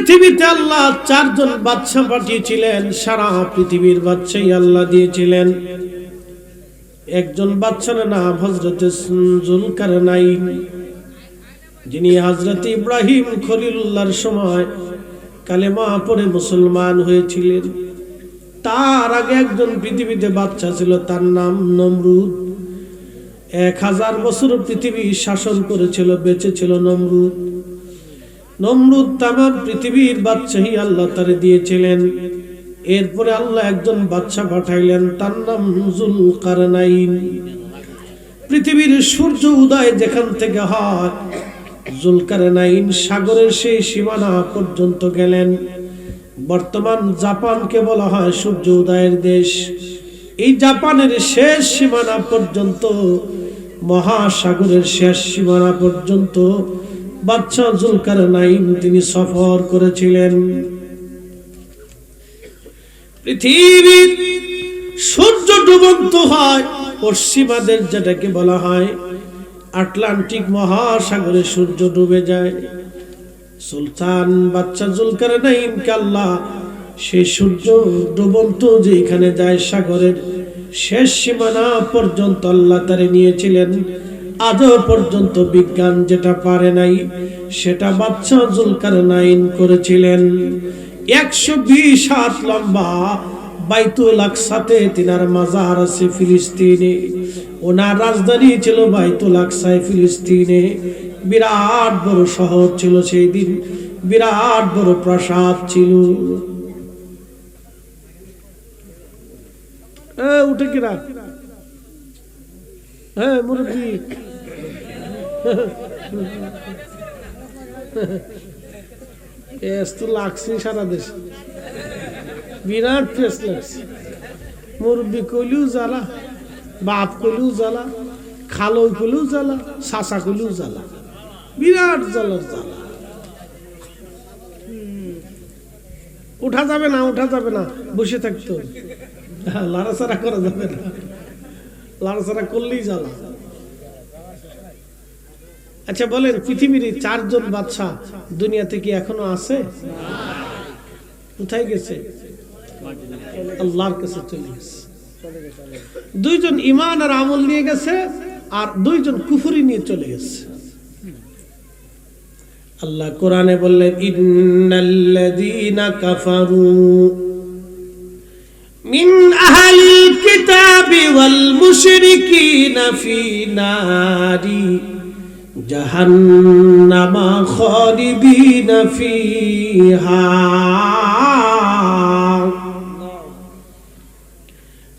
পৃথিবীতে আল্লাহ চারজন বাদশা পাঠিয়েছিলেন, সারা পৃথিবীর বাদশাই আল্লাহ দিয়েছিলেন। একজন বাদশার নাম হযরত যুলকারনাইন, যিনি হযরত ইব্রাহিম খলিলুল্লাহর সময় কালেমা পড়ে মুসলমান হয়েছিলেন। তার আগে একজন পৃথিবীতে বাদশা ছিল, তার নাম নমরুদ। 1000 বছর পৃথিবী শাসন করেছিল, বেঁচে ছিল নমরুদ। নমরুদ তামাম পৃথিবীর বাদশাহী আল্লাহ তারে দিয়েছিলেন। এরপরে আল্লাহ একজন বাদশা পাঠাইলেন, তার নাম যুলকারনাইন। পৃথিবীর সূর্য উদয় যেখান থেকে হয়, যুলকারনাইন সাগরের সেই সীমানা পর্যন্ত গেলেন। বর্তমান জাপানকে বলা হয় সূর্য উদয়ের দেশ। এই জাপানের শেষ সীমানা পর্যন্ত, মহাসাগরের শেষ সীমানা পর্যন্ত বাদশা যুলকারনাইন তিনি সফর করেছিলেন। পৃথিবীর সূর্য ডুবন্ত হয় পশ্চিমাদের, যেটাকে বলা হয় আটলান্টিক মহাসাগরে সূর্য ডুবে যায়। সুলতান বাদশা যুলকারনাইনকে আল্লাহ সেই সূর্য ডুবন্ত যেখানে যায় সাগরের শেষ সীমানা পর্যন্ত আল্লাহ তারে নিয়েছিলেন। আজও পর্যন্ত বিজ্ঞান যেটা পারে নাই সেটা বাদশা যুলকারনাইন করেছিলেন। 120 হাত লম্বা বাইতুল আকসাতে তিনার মাজার আছে ফিলিস্তিনে। ওনার রাজধানী ছিল বাইতুল আকসায় ফিলিস্তিনে। বিরাট বড় শহর ছিল সেই দিন, বিরাট বড় প্রাসাদ ছিল। উঠে কিরা মুরব্বী, লাগছে সারা দেশে, বিরাট ফেস লাগছে। মুরব্বী কইলেও জ্বালা, বাপ কইলেও জ্বালা, খালো কইলেও জ্বালা, শাসা কইলেও জ্বালা, বিরাট জ্বালার জ্বালা। উঠা যাবে না, উঠা যাবে না, বসে থাকতো, লাড়াচাড়া করা যাবে না, লাড়াচাড়া করলেই জ্বালা। আচ্ছা বলেন, পৃথিবীর 4জন বাদশা দুনিয়াতে কি এখনো আছে? কোথায় গেছে? আল্লাহর কাছে চলে গেছে। 2 জন ঈমান আর আমল নিয়ে গেছে, আর 2 জন কুফরি নিয়ে চলে গেছে। আল্লাহ কোরআনে বললেন, ইন্নাল্লাযীনা কাফারু মিন আহলিল কিতাবি ওয়াল মুশরিকিনা ফি নারি জাহান্নামা খালিদিনা ফিহা।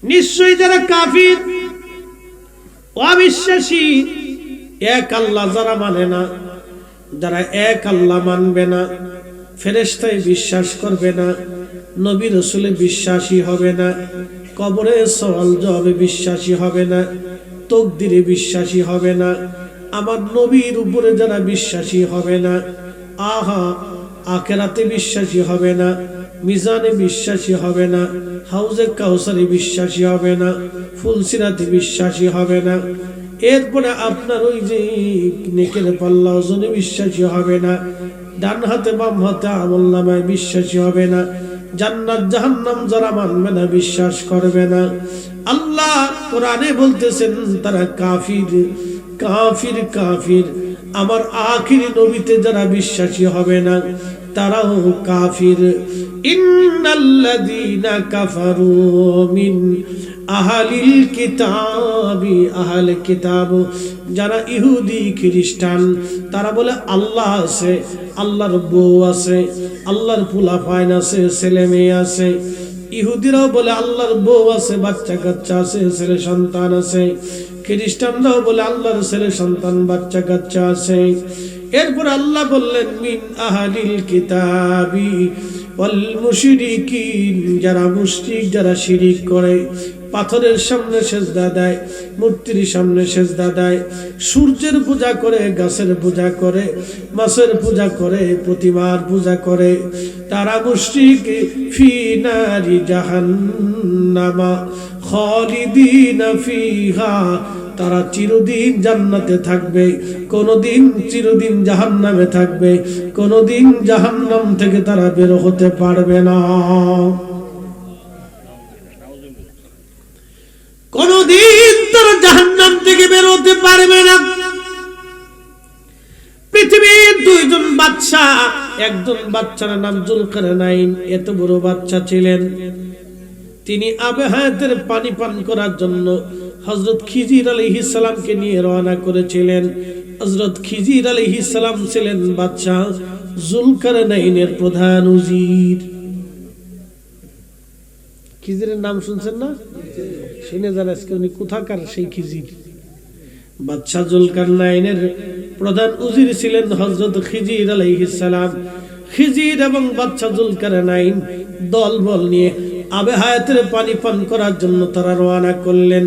নিশ্চয়ই যারা কাফির, অবিশ্বাসী, এক আল্লাহ যারা মানে না, যারা এক আল্লাহ মানবে না, ফেরেশতায় বিশ্বাস করবে না, নবী রাসূলে বিশ্বাসী হবে না, কবরে সওয়াল জবাবে বিশ্বাসী হবে না, তাকদীরে বিশ্বাসী হবে না, আমার নবীর উপরে যারা বিশ্বাসী হবে না, আখিরাতে বিশ্বাসী হবে না, মিজানে বিশ্বাসী হবে না, হাউজে কাউসারে বিশ্বাসী হবে না, ফুলসিরাতে বিশ্বাসী হবে না, এরপরে আপনার ওই যে নেকের পাল্লা ওজনে বিশ্বাসী হবে না, ডান হাতে বাম হাতে আমলনামায় বিশ্বাসী হবে না, জান্নাত জাহান্নাম যারা মানবে না, বিশ্বাস করবে না। আল্লাহ কোরআনে বলতেছেন তারা কাফির, কাফির, কাফির। আমার আখিরি নবীতে যারা বিশ্বাসী হবে না তারাও কাফির। ইন্নাল্লাযীনা কাফারু মিন আহলিল কিতাবি, আহলে কিতাব যারা ইহুদি খ্রিস্টান, তারা বলে আল্লাহ আছে, আল্লাহর বউ আছে, আল্লাহর পোলাপাইন আছে, ছেলে মেয়ে আছে। ইহুদিরাও বলে আল্লাহর বউ আছে, বাচ্চা কাচ্চা আছে, ছেলে সন্তান আছে। খ্রিস্টানরাও বলে আল্লাহর ছেলে সন্তান বাচ্চা কাচ্চা আছে। এরপর আল্লাহ বললেন মিন আহলিল কিতাবি ওয়াল মুশরিকিন, যারা মুশরিক, যারা শিরিক করে, পাথরের সামনে সেজদা দেয়, মূর্তির সামনে সেজদা দেয়, সূর্যের পূজা করে, গাছের পূজা করে, মাছের পূজা করে, প্রতিমার পূজা করে, তারা মুশরিক। ফি নারি জাহান্নামা খালিদিনা ফিহা, তারা চিরদিন জান্নাতে থাকবে, কোনদিন চিরদিন জাহান্নামে থাকবে, কোনদিন জাহান্নাম থেকে তারা বের হতে পারবে না, কোনদিন তারা জাহান্নাম থেকে বের হতে পারবে না। পৃথিবীর দুইজন বাদশা, একজন বাচ্চার নাম জুলকারনাইন, এত বড় বাচ্চা ছিলেন। তিনি আবে হায়াতের পানি পান করার জন্য হযরত খিজির আলাইহিস সালামকে নিয়ে রওনা করেছিলেন। হযরত খিজির আলাইহিস সালাম ছিলেন বাদশা জুলকারনাইনের প্রধান উজির। খিজিরের নাম শুনছেন না? শুনে যান আজকে উনি কোথাকার সেই খিজির। বাদশা জুলকারনাইনের প্রধান উজির ছিলেন হযরত খিজির আলাইহিস সালাম। খিজির এবং বাদশা জুলকারনাইন দলবল নিয়ে আবে হায়াতের পানি পান করার জন্য তারা রওনা করলেন।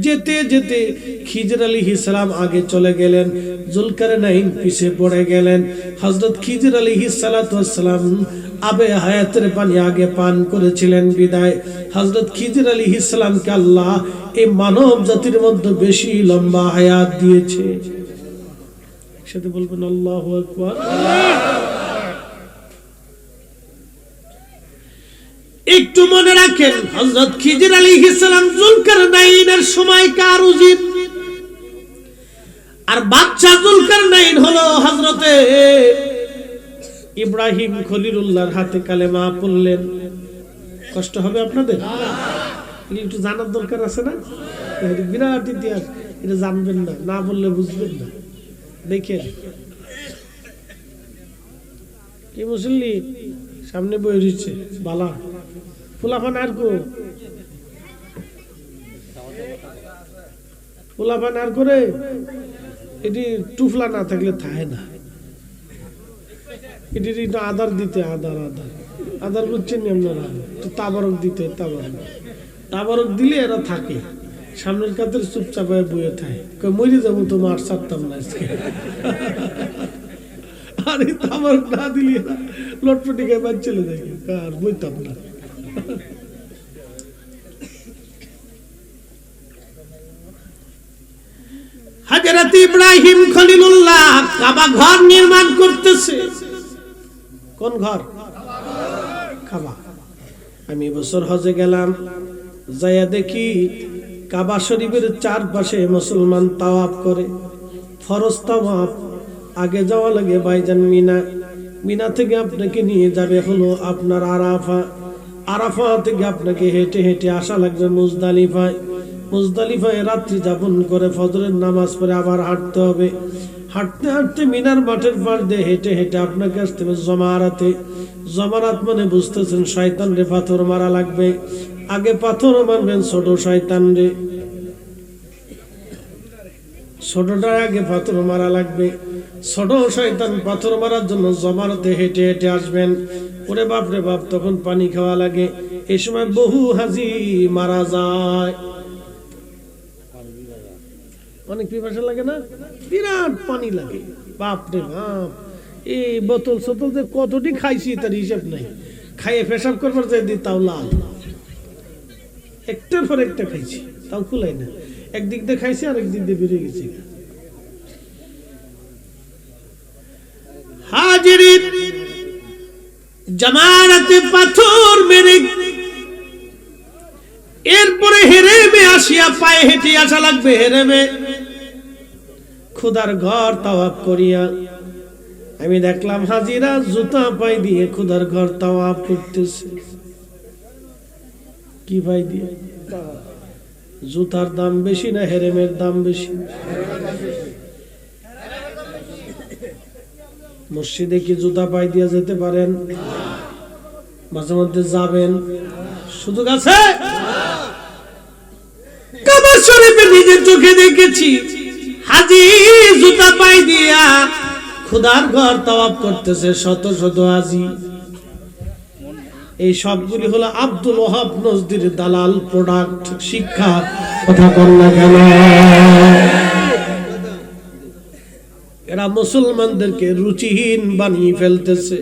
যেতে যেতে খিজির আলাইহিস সালাম আগে চলে গেলেন, জুলকারনাইন পিছে পড়ে গেলেন। হযরত খিজির আলাইহিস সালাতু ওয়াস সালাম আবে হায়াতের পানি আগে পান করেছিলেন বিদায় হযরত খিজির আলাইহিস সালামকে আল্লাহ এই মানব জাতির মধ্যে বেশি লম্বা হায়াত দিয়েছে। সাথে বলবেন আল্লাহু আকবার। একটু মনে রাখেন, হযরত খিজির আলাইহিস সালাম জুলকারনাইনের সময়কার উজির, আর বাদশা জুলকারনাইন হলো হযরতে ইব্রাহিম খলিলুল্লাহর হাতে কালেমা পড়লেন। কষ্ট হবে আপনাদের? একটু জানার দরকার আছে না? বিরাট ইতিহাস, এটা জানবেন না, না বললে বুঝবেন না। দেখেন কি মুসল্লি সামনে বই রয়েছে, বালা ফুলাফান আর কো ফুলাফান আর করে এটি টুফলা না থাকলে থাকে না। এটি আদার দিতে, আদার আদার আদার বুঝছেন আপনারা? তাবারক দিতে, তাবারক দিলে এরা থাকে। সামনের কাতের চুপচাপ হয়ে বইয়ে থাকে, মরে যাবো তো মার ছাড়তাম না আজকে। আর এই তাবারক না দিলে এরা লটপটি গায়ে বাদ চলে যায়, আর বইতাম না। হযরত ইব্রাহিম খলিলুল্লাহ কাবা ঘর নির্মাণ করতেছে। কোন ঘর? কাবা। আমি বছর হজে গেলাম, যাইয়া দেখি কাবা শরীফের চারপাশে মুসলমান তাওয়াফ করে, ফরজ তাওয়াফ। আগে যাওয়া লাগে ভাইজান মিনা, মিনা থেকে আপনাকে নিয়ে যাবে হলো আপনার আরাফা, আরাফা থেকে আপনাকে হেঁটে হেঁটে আসা লাগবে মুজদালিফায়, মুজদালিফায় রাত্রি যাপন করে ফজরের নামাজ পড়ে আবার হাঁটতে হবে। হাঁটতে হাঁটতে মিনার মাঠের পাশ দিয়ে হেঁটে হেঁটে আপনাকে আসতে হবে জমারাতে। জমারাত মানে বুঝতেছেন, শয়তান রে পাথর মারা লাগবে। আগে পাথর মারবেন ছোট শয়তান রে, ছোটটার আগে পাথর মারা লাগবে। ছোট শয়তান পাথর মারার জন্য জমারাতে হেঁটে হেঁটে আসবেন। ওরে বাপ রে বাপ, তখন পানি খাওয়া লাগে। এই সময় বহু হাজি মারা যায়। অনেক পিপাসা লাগে না? বিরাট পানি লাগে, বাপ রে বাপ। এই বোতল সোতল যে কতটি খাইছি তার হিসাব নাই। খাইয়ে পেশাব করবার যাই দিই তাও লাল, একটার পর একটা খাইছি তাও কুলাই না। একদিক দিয়ে খাইছি আর একদিক দিয়ে বেরিয়ে গেছি। হাজিরিন, জামারাতে পাথর মেরে এরপরে হেরেমে আসিয়া পায়ে হেঁটে আসা লাগবে। হেরেমে খুদার ঘর তাওয়াফ করিয়া আমি দেখলাম হাজিরা জুতা পাই দিয়ে খুদার ঘর তাওয়াফ করতেছে। কি পাই দিয়ে? জুতার দাম বেশি না হেরেমের দাম বেশি? মসজিদে কি জুতা পাই দিয়ে যেতে পারেন? মাঝে মধ্যে যাবেন, সুযোগ আছে? কাবা শরীফে নিজের চোখে দেখেছি হাজি জুতা পাই দিয়া খুদার ঘর তাওয়াফ করতেছে, শত শত হাজি। এই সবগুলি হলো আব্দুল ওয়াহাব নজদির দালাল প্রোডাক্ট, শিক্ষা। কথা বল না কেন? এরা মুসলমানদেরকে রুচিহীন বানিয়ে ফেলতেছে।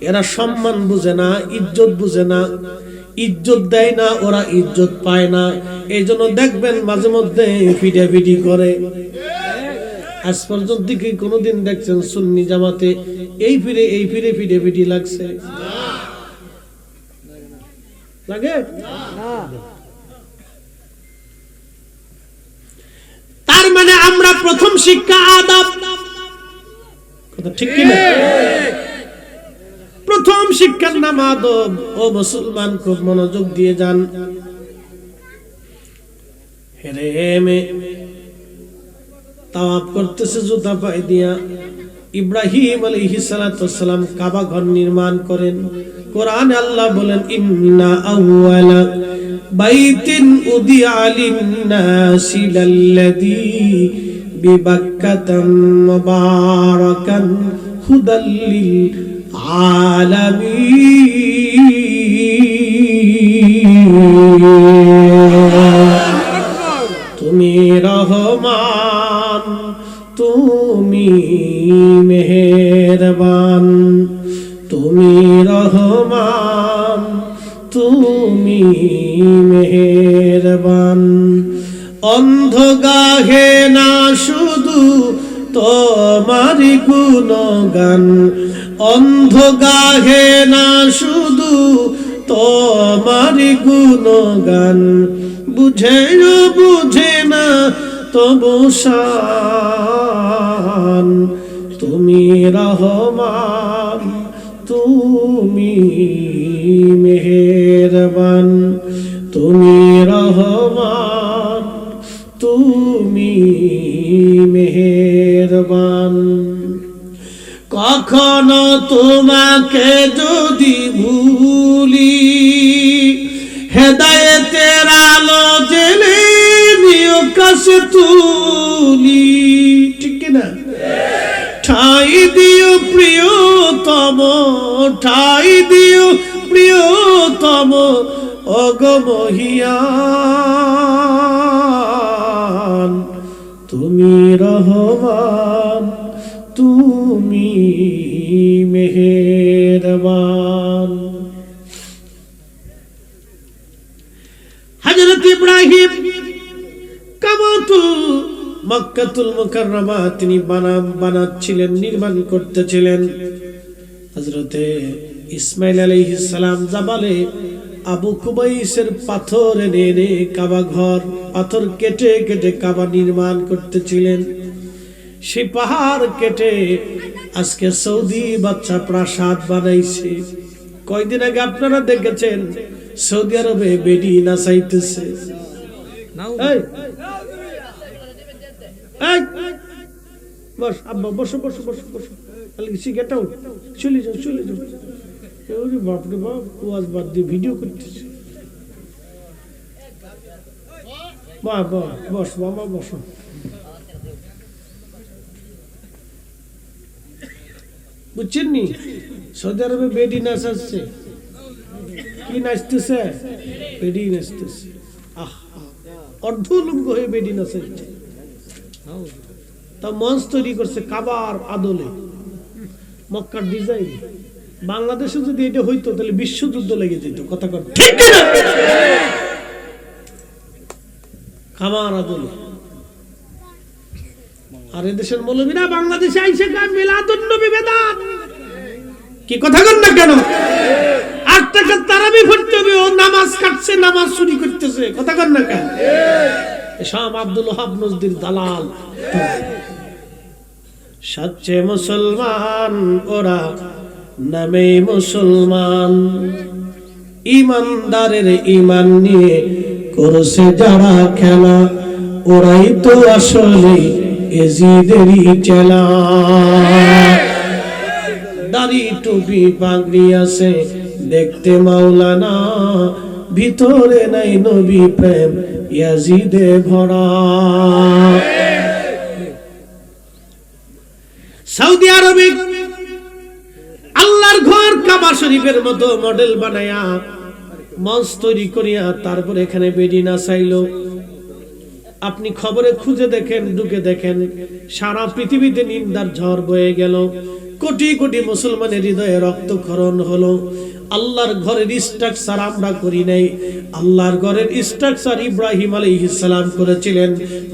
এরা সম্মান বুঝে না, ইজ্জত বুঝে না। ইজ্জত দেয় না, ওরা ইজ্জত পায় না। এই জন্য দেখবেন মাঝে মধ্যে ফিডাফিডি করে। আজ পর্যন্ত কি কোনোদিন দেখছেন সুন্নি জামাতে এই ফিরে ফিডাফিডি লাগছে? লাগে না। তার মানে আমরা প্রথম শিক্ষা আদব, কথা ঠিক কি না? প্রথম শিক্ষার নাম আদব। ও মুসলমান, খুব মনোযোগ দিয়ে যান। হেরেমে তাওয়াফ করতেছে জুতা পায়ে দিয়া। ইব্রাহিম আলাইহিস সালাতু ওয়াস সালাম কাবা ঘর নির্মাণ করেন। কোরআনে আল্লাহ বলেন, ইন্না আউওয়ালা বাইতিন উদিয়া লিন-নাসি লাল্লাযী বিবাক্কাতা মুবারাকান হুদাল লিল আলামিন। তুমি রহমান, তুমি মেহেরবান, তুমি রহমান, তুমি মেহেরবান। অন্ধ গাহে না শুধু তোমারি গুণগান, অন্ধ গাহে না শুধু তোমারি গুণগান। বুঝেও বুঝে না তবু শান, তুমি রহমান, তুমি মেহেরবান, তুমি রহমান, তুমি মেহেরবান। কখনো তোমাকে যদি ভুলি, হেদায়েতের আলো জেলে নিও কাছে তুলি, ঠিক কিনা? ঠাই দিও প্রিয়তম, ঠাই দিও প্রিয়তম, অগমহিয়ান। তুমি রহমান, তুমি মেহেরবান। হযরত ইব্রাহিম কাবাতুল মক্কাতুল মুকাররমা তিনি বানাচ্ছিলেন, নির্মাণ করতেছিলেন। হযরতে ইসমাইল আলাইহিস সালাম জাবালে আবু কুবাইসের পাথর এনে কাবা ঘর, পাথর কেটে কেটে কাবা নির্মাণ করতেছিলেন। সেই পাহাড় কেটে আজকে সৌদি বাচ্চা প্রাসাদ বানাইছে। কয়দিন আগে আপনারা দেখেছেন সৌদি আরবে বেডি নাচাইতেছে। বস আব্বা, বসো বসো বসো বসো, সিগারেটাও চলে যাও চলে যাও। বাপরে বাপ, ওয়াজ বাদ দিয়ে ভিডিও করতেছে। বাহ বাহ, বস বাবা বসো। বুঝছেন নি, সৌদি আরবে বেডি নাচাচ্ছে। কি নাচতেছে? বেডি নাচতেছে। আহ, অর্ধলুঙ্গ হয়ে বেডি নাচাচ্ছে। তা মঞ্চ তৈরি করছে কাবার আদলে, মক্কার ডিজাইন। বাংলাদেশে যদি এটা হইতো তাহলে বিশ্বযুদ্ধ লেগে যেত। কথা কর ঠিক না? কাবার আদলে। আর এদেশের মৌলবীরা বাংলাদেশে আইসে গায় মিলাদুন নবী বেদাত। কি কথা কর না কেন? 8 টাকা তারাবি পড়তে হবে, ও নামাজ কাটছে, নামাজ চুরি করতেছে। কথা কর না কেন? শাম আব্দুল ওহাব নজদির দালাল। সচ্চে মুসলমান ওরা, নামে মুসলমান। ইমানদারের ইমান নিয়ে করছে যারা খেলা, ওরাই তো আসলে এজিদেরই চেলা। দাড়ি টুপি পাগড়ি আছে দেখতে মাওলানা, ভিতরে নাই নবী প্রেম ইয়াজিদে ভরা। সৌদি আরবে আল্লাহর ঘর কাবা শরীফের মতো মডেল বানায়া মঞ্চ তৈরি করিয়া তারপর এখানে বেডি নাচাইলো। আপনি খবরে খুঁজে দেখেন, ঢুকে দেখেন, সারা পৃথিবীতে নিন্দার ঝড় বয়ে গেল। কোটি কোটি মুসলমানের হৃদয়ে রক্তক্ষরণ হলো। আল্লাহর ঘরের স্ট্রাকচার আমরা করি নাই, আল্লাহর ঘরের স্ট্রাকচার ইব্রাহিম আলাইহিস সালাম করেছিলেন,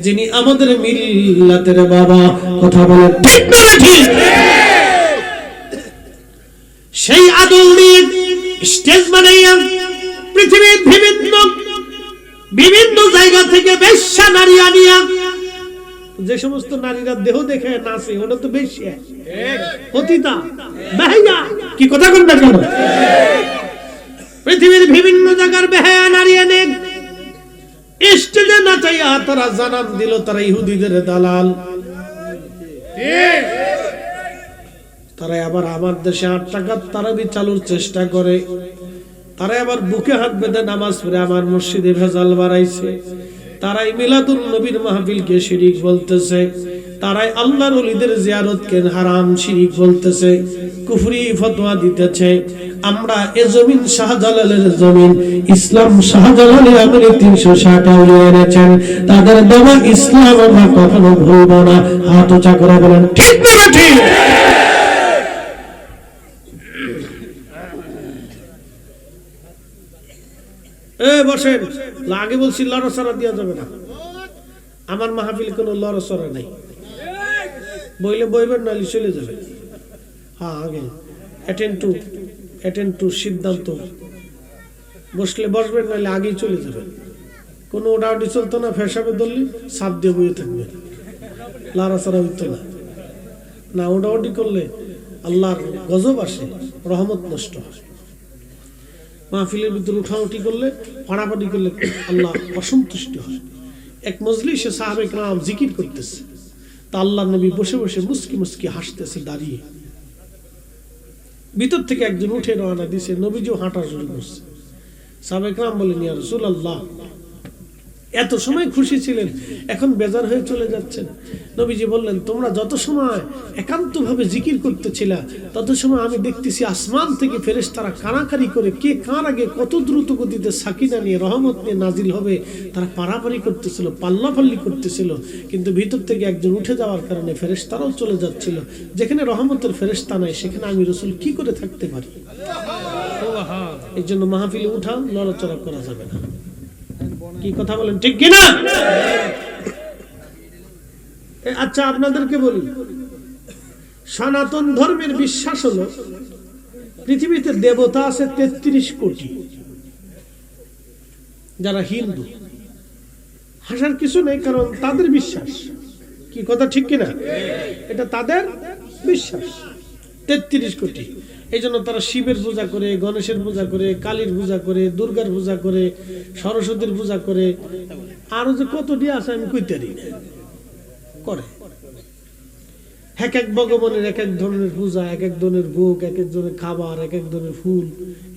যিনি আমাদের মিল্লাতের বাবা। কথা বলেন ঠিক না ঠিক? সেই আদল দিয়ে স্টেজ বানাইয়া পৃথিবীর বিভিন্ন জায়গা থেকে বেশ্যা নারী আনিয়া, যে সমস্ত নারীরা দেহ দেখে নাচে ওটা তো বেশ্যা, পতিতা, বেহায়া। কি কথা কোন না কেন? পৃথিবীর বিভিন্ন জায়গার বেহায়া নারী এনে স্টেজে নাচাইয়া তারা জানান দিল তারা ইহুদিদের দালাল। তারা আবার আমার দেশে 8 টাকা তারাবি চালুর চেষ্টা করে, তারা আবার বুকে হাত বেঁধে নামাজ পড়ে আমার মসজিদে ভেজাল বাড়াইছে। তারাই মিলাদুন নবীর মাহফিলকে শিরিক বলতেছে, তারাই আল্লাহর ওলিদের জিয়ারতকে হারাম শিরিক বলতেছে, কুফরি ফতোয়া দিতেছে। আমরা এ জমিন শাহজালালের জমিন, ইসলাম শাহজালালের আমলে 360 আউলিয়া এনেছেন, তাদের দেওয়া ইসলাম আমরা কখনো ভুলব না। হাত উঁচা করে বলেন ঠিক না ঠিক? বসেন, আগে বলছি লড়াচড়া দেওয়া যাবে না। আমার মাহফিল কোনো লড়াচড়া নাই, বইলে বইবেন না চলে যাবে। হ্যাঁ, আগে অ্যাটেন্ড টু সিদ্ধান্ত, বসলে বসবেন, নাহলে আগেই চলে যাবেন। কোনো ওটাউটি চলতো না, ফেসাবে ধরলে সাপ দিয়ে বইয়ে থাকবে, লড়াচড়া হইতো না। না ওটাউটি করলে আল্লাহর গজব আসে, রহমত নষ্ট হয়। মাহফিলের ভিতরে উঠাউটি করলে, ফাড়াফাড়ি করলে আল্লাহ অসন্তুষ্ট হয়। এক মজলিসে সাহাবে কেরাম জিকির করতেছে, তা আল্লাহ নবী বসে বসে মুস্কি মুস্কি হাসতেছে দাঁড়িয়ে। ভিতর থেকে একজন উঠে রওনা দিছে, নবীজিও হাঁটা শুরু করছে। সাহাবে কেরাম বলেন, ইয়া রাসূলুল্লাহ, এত সময় খুশি ছিলেন, এখন বেজার হয়ে চলে যাচ্ছেন। নবীজি বললেন, তোমরা যত সময় একান্তভাবে জিকির করতেছিলা, তত সময় আমি দেখতেছি আসমান থেকে ফেরেশতারা কানাকারি করে কে কার আগে কত দ্রুত গতিতে সাকিনা নিয়ে রহমত নিয়ে নাজিল হবে তারা পারাপারি করতেছিল, পাল্লাপাল্লি করতেছিল। কিন্তু ভিতর থেকে একজন উঠে যাওয়ার কারণে ফেরেশতারাও চলে যাচ্ছিল। যেখানে রহমতের ফেরেশতা নাই, সেখানে আমি রাসূল কি করে থাকতে পারি? এই জন্য মাহফিলে উঠা লড়াচড়া করা যাবে না। কি কথা বলেন ঠিক কিনা? আচ্ছা, আপনাদেরকে বলি, সনাতন ধর্মের বিশ্বাস হলো পৃথিবীতে দেবতা আছে 33 কোটি। যারা হিন্দু, হাসার কিছু নেই, কারণ তাদের বিশ্বাস। কি কথা ঠিক কিনা? এটা তাদের বিশ্বাস, 33 কোটি। এই জন্য তারা শিবের পূজা করে, গণেশের পূজা করে, কালীর পূজা করে, দুর্গার পূজা করে, সরস্বতীর পূজা করে, আরো যে কতটি আছে আমি কইতারি করে। এক এক ভগবানের এক এক ধরনের পূজা, এক এক ধরনের ভোগ, এক এক ধরনের খাবার, এক এক ধরনের ফুল,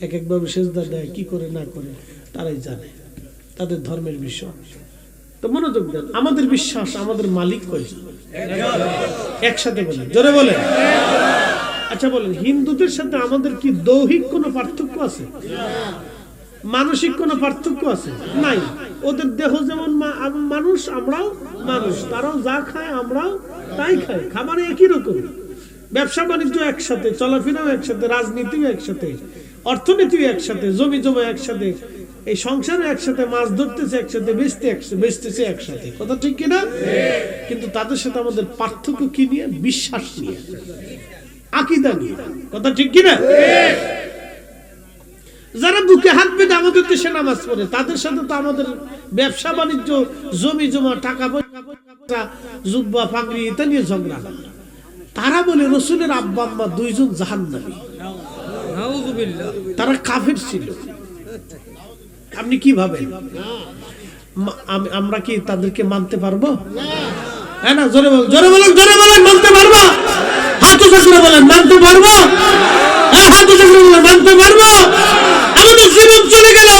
এক একভাবে সেজদা দেয়। কি করে না করে তারাই জানে, তাদের ধর্মের বিষয়। তো মনোযোগ দেন, আমাদের বিশ্বাস, আমাদের মালিক কয়জন? একসাথে বলেন, জোরে বলেন। আচ্ছা বলেন, হিন্দুদের সাথে আমাদের কি দৈহিক কোনো পার্থক্য আছে? মানসিক কোনো পার্থক্য আছে? নাই। ওদের দেহ যেমন মানুষ, আমরাও মানুষ, তারাও যা খায় আমরাও তাই খাই, খাবার একই রকম, ব্যবসা বাণিজ্য একসাথে, চলাফেরাও একসাথে, রাজনীতিও একসাথে, অর্থনীতিও একসাথে, জমি জমা একসাথে, এই সংসারে একসাথে, মাছ ধরতেছে একসাথে, বেচতেছে একসাথে। কথা ঠিক কিনা? কিন্তু তাদের সাথে আমাদের পার্থক্য কি নিয়ে? বিশ্বাস নিয়ে, আকীদা নিয়ে। কথা ঠিক কিনা? যারা বুকে হাত বেঁধে আমাদের দেশে নামাজ পড়ে, তাদের সাথে তো আমাদের ব্যবসা বাণিজ্য, জমি জমা, টাকা পয়সা, জুব্বা পাগড়ি এটা নিয়ে ঝগড়া। তারা বলে রাসূলের আব্বা আম্মা 2 জন জাহান্নামী, তারা কাফের ছিল। আপনি কি ভাবেন? আমরা কি তাদেরকে মানতে পারবো? হ্যাঁ না? জোরে বলেন, জোরে বলেন, জোরে বলেন, মানতে পারবো? হাত উঁচু করে বলেন, মানতে পারবো? হ্যাঁ, হাত উঁচু করে বলেন, মানতে পারবো? আমাদের জীবন চলে গেল,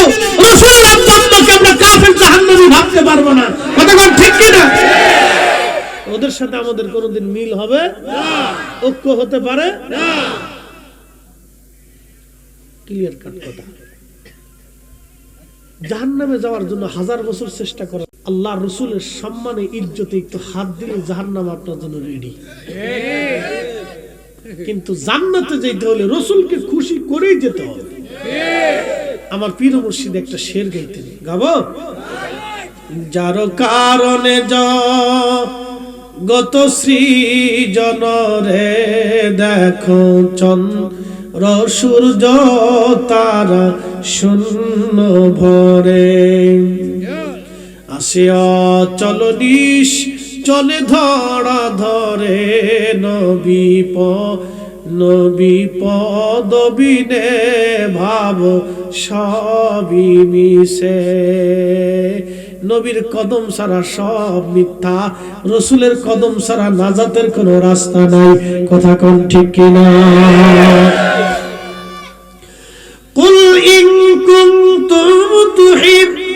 রাসূলের আব্বা আম্মাকে আমরা কাফের জাহান্নামী ভাবতে পারবো না। কথা কোন ঠিক কিনা? ওদের সাথে আমাদের কোনোদিন মিল হবে না, ঐক্য হতে পারে না। ক্লিয়ার কাট কথা। জাহান্নামে যাওয়ার জন্য 1000 বছর চেষ্টা করে, আল্লাহর রাসূলের সম্মানে, ইজ্জতে একটু হাত দিলে জাহান্নাম আপনার জন্য রেডি। কিন্তু জান্নাতে যেতে হলে রাসূলকে খুশি করেই যেতে হবে। আমার পীর মুর্শিদ একটা শের গাইতেন, গাবো? যার কারণে গত সৃজন রে দেখো চন্দ্র সূর্য তারা শূন্য ভরে, আসে অচল নিশ চলে ধরা ধরে, নবী পদবিনে ভাব সবই মিশে। নবীর কদম ছাড়া সব মিথ্যা, রসুলের কদম ছাড়া নাজাতের কোনো রাস্তা নাই। কথা কোন ঠিক কিনা? কুল ইন কুনতুম তুহিব্বুনাল্লাহ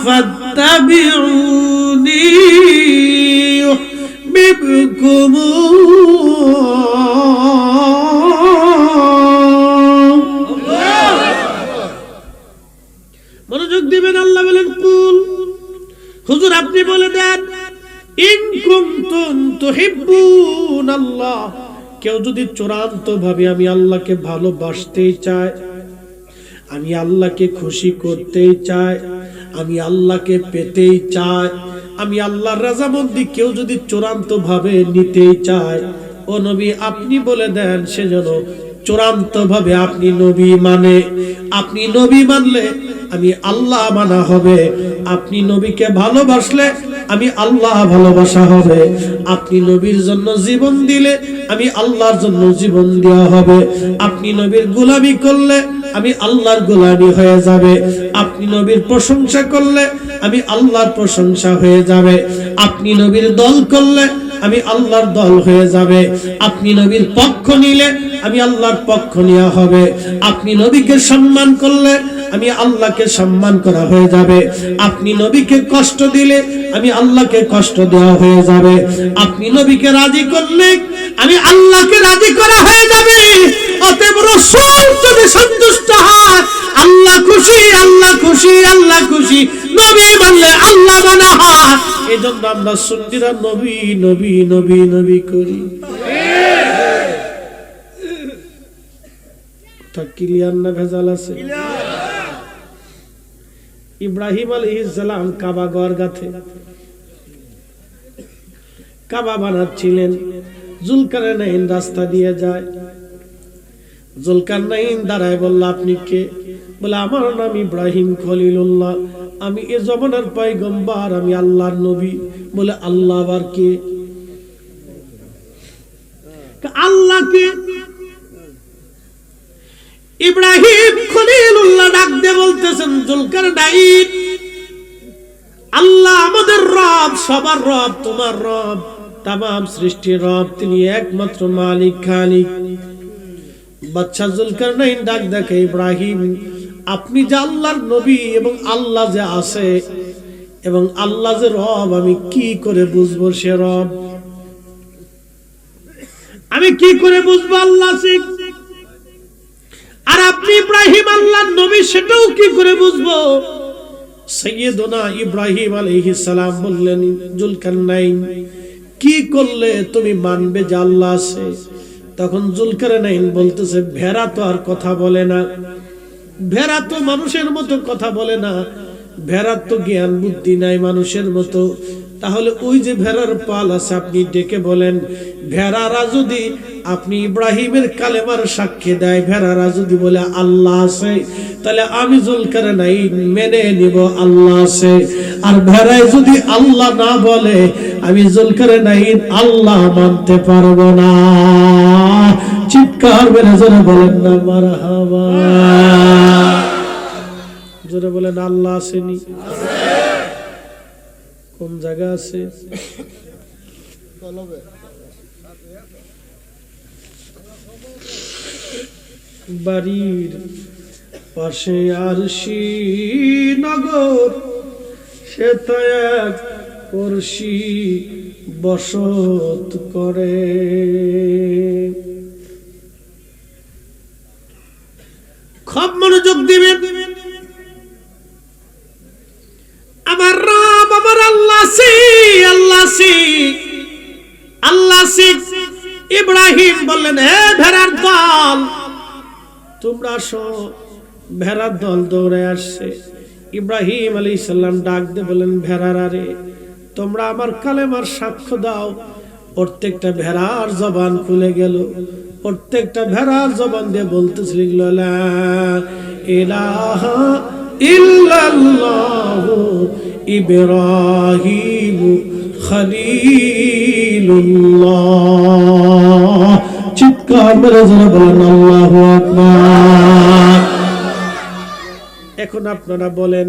ফাত্তাবিউনি ইউহিব্বুকুম। মনোযোগ দিবেন। আল্লাহ বলেন কুল, হুজুর আপনি বলে দেন, ইন কুনতুম তুহিব্বুনাল্লাহ, কেউ যদি চূড়ান্ত ভাবে আমি আল্লাহকে ভালোবাসতে চায়, আমি আল্লাহকে খুশি করতে চাই, আমি আল্লাহকে পেতে চাই, আমি আল্লাহর রাজামন্দি কেউ যদি চূড়ান্ত ভাবে নিতে চায়, ও নবী আপনি বলে দেন সে যেন চূড়ান্ত ভাবে আপনি নবী মানে। আপনি নবী মানলে আমি আল্লাহ মানা হবে, আপনি নবীকে ভালোবাসলে আমি আল্লাহ ভালোবাসা হবে, আপনি নবীর জন্য জীবন দিলে আমি আল্লাহর জন্য জীবন দেওয়া হবে, আপনি নবীর গোলামি করলে আমি আল্লাহর গোলামি হয়ে যাবে, আপনি নবীর প্রশংসা করলে আমি আল্লাহর প্রশংসা হয়ে যাবে, আপনি নবীর দল করলে আমি আল্লাহর দল হয়ে যাবে, আপনি নবীর পক্ষ নিলে আমি আল্লাহর পক্ষ নেওয়া হবে, আপনি নবীকে সম্মান করলে আমি আল্লাহকে সম্মান করা হয়ে যাবে, আপনি নবীকে কষ্ট দিলে আমি আল্লাহকে কষ্ট দেওয়া হয়ে যাবে, আপনি নবীকে রাজি করলে আমি আল্লাহকে রাজি করা হয়ে যাবে। অতএব রাসূল যদি সন্তুষ্ট হয় আল্লাহ খুশি, আল্লাহ খুশি, আল্লাহ খুশি, নবী মানলে আল্লাহ মানা হয়। এজন্য আমরা সুন্নিরা নবী নবী নবী নবী করি। তা ক্লিয়ার না ভেজাল আছে? ইব্রাহিম আলাইহিস সালাম কাবা ঘর গাথে কাবা বানাচ্ছিলেন, জুলকারনাইন রাস্তা দিয়ে যায়, জুলকারনাইন দাঁড়ায় বলল আপনি কে? বলে আমার নাম ইব্রাহিম খলিলুল্লাহ, আমি এ জমানার পয়গম্বর, আমি আল্লাহর নবী। বলে আল্লাহ আবার কে? আল্লাহ কে? ইব্রাহিম খলিলুল্লাহ ডাক দিয়ে বলতেছেন জুলকারনাইন, আল্লাহ আমাদের রব, সবার রব, তোমার রব, তামাম সৃষ্টির রব, তিনি একমাত্র মালিক খালিক। বাদশা জুলকারনাইন ডাক দেখে ইব্রাহিম আপনি যে আল্লাহর নবী এবং আল্লাহ যে আছে এবং আল্লাহ যে রব, আমি কি করে বুঝবো সে রব? আমি কি করে বুঝবো আল্লাহ আছে? আর আপনি ইব্রাহিম আল্লাহর নবী, সেটাও কি করে বুঝবো? সাইয়েদনা ইব্রাহিম আলাইহিস সালাম বললেন জুলকারনাইন কি করলে তুমি মানবে যে আল্লাহ আছে? তখন জুলকারনাইন বলতেছে ভেড়া তো আর কথা বলে না, ভেড়া তো মানুষের মতো কথা বলে না, ভেড়ার তো জ্ঞান বুদ্ধি নাই মানুষের মতো। তাহলে ওই যে ভেড়ার পাল আছে আপনি ডেকে বলেন, ভেড়ারা যদি আপনি ইব্রাহিমের কালেমার সাক্ষী দেয়, ভেড়ারা যদি বলে আল্লাহ আছে, তাহলে আমি জুলকারনাইন মেনে নিব আল্লাহ আছে। আর ভেড়ায় যদি আল্লাহ না বলে আমি জুলকারনাইন আল্লাহ মানতে পারবো না। চিৎকার মেরে জোরে বলেন না মারহাবা, জোরে বলেন আল্লাহ আসেনি? কোন জায়গা আছে? বাড়ির পাশে আরশি নগর, সে তো এক পড়শি বসত করে। খুব মনোযোগ দিবেন। আমার রব আমার আল্লাহ আছে, আল্লাহ আছে, ইব্রাহিম বললেন, হে ভেড়ার দল, তোমরা আসো। ভেড়ার দল দৌড়ে আসছে। ইব্রাহিম আলাইহিস সালাম ডাক দিয়ে বললেন, ভেড়ারা রে, তোমরা আমার কালেমার সাক্ষ্য দাও। প্রত্যেকটা ভেড়ার জবান খুলে গেল। প্রত্যেকটা ভেড়ার জবান দিয়ে বলতেছিল, লা ইলাহা ইল্লাল্লাহু ইব্রাহিম খলিলুল্লাহ। চিৎকার মেরে যারা বলেন আল্লাহু আকবার। এখন আপনারা বলেন,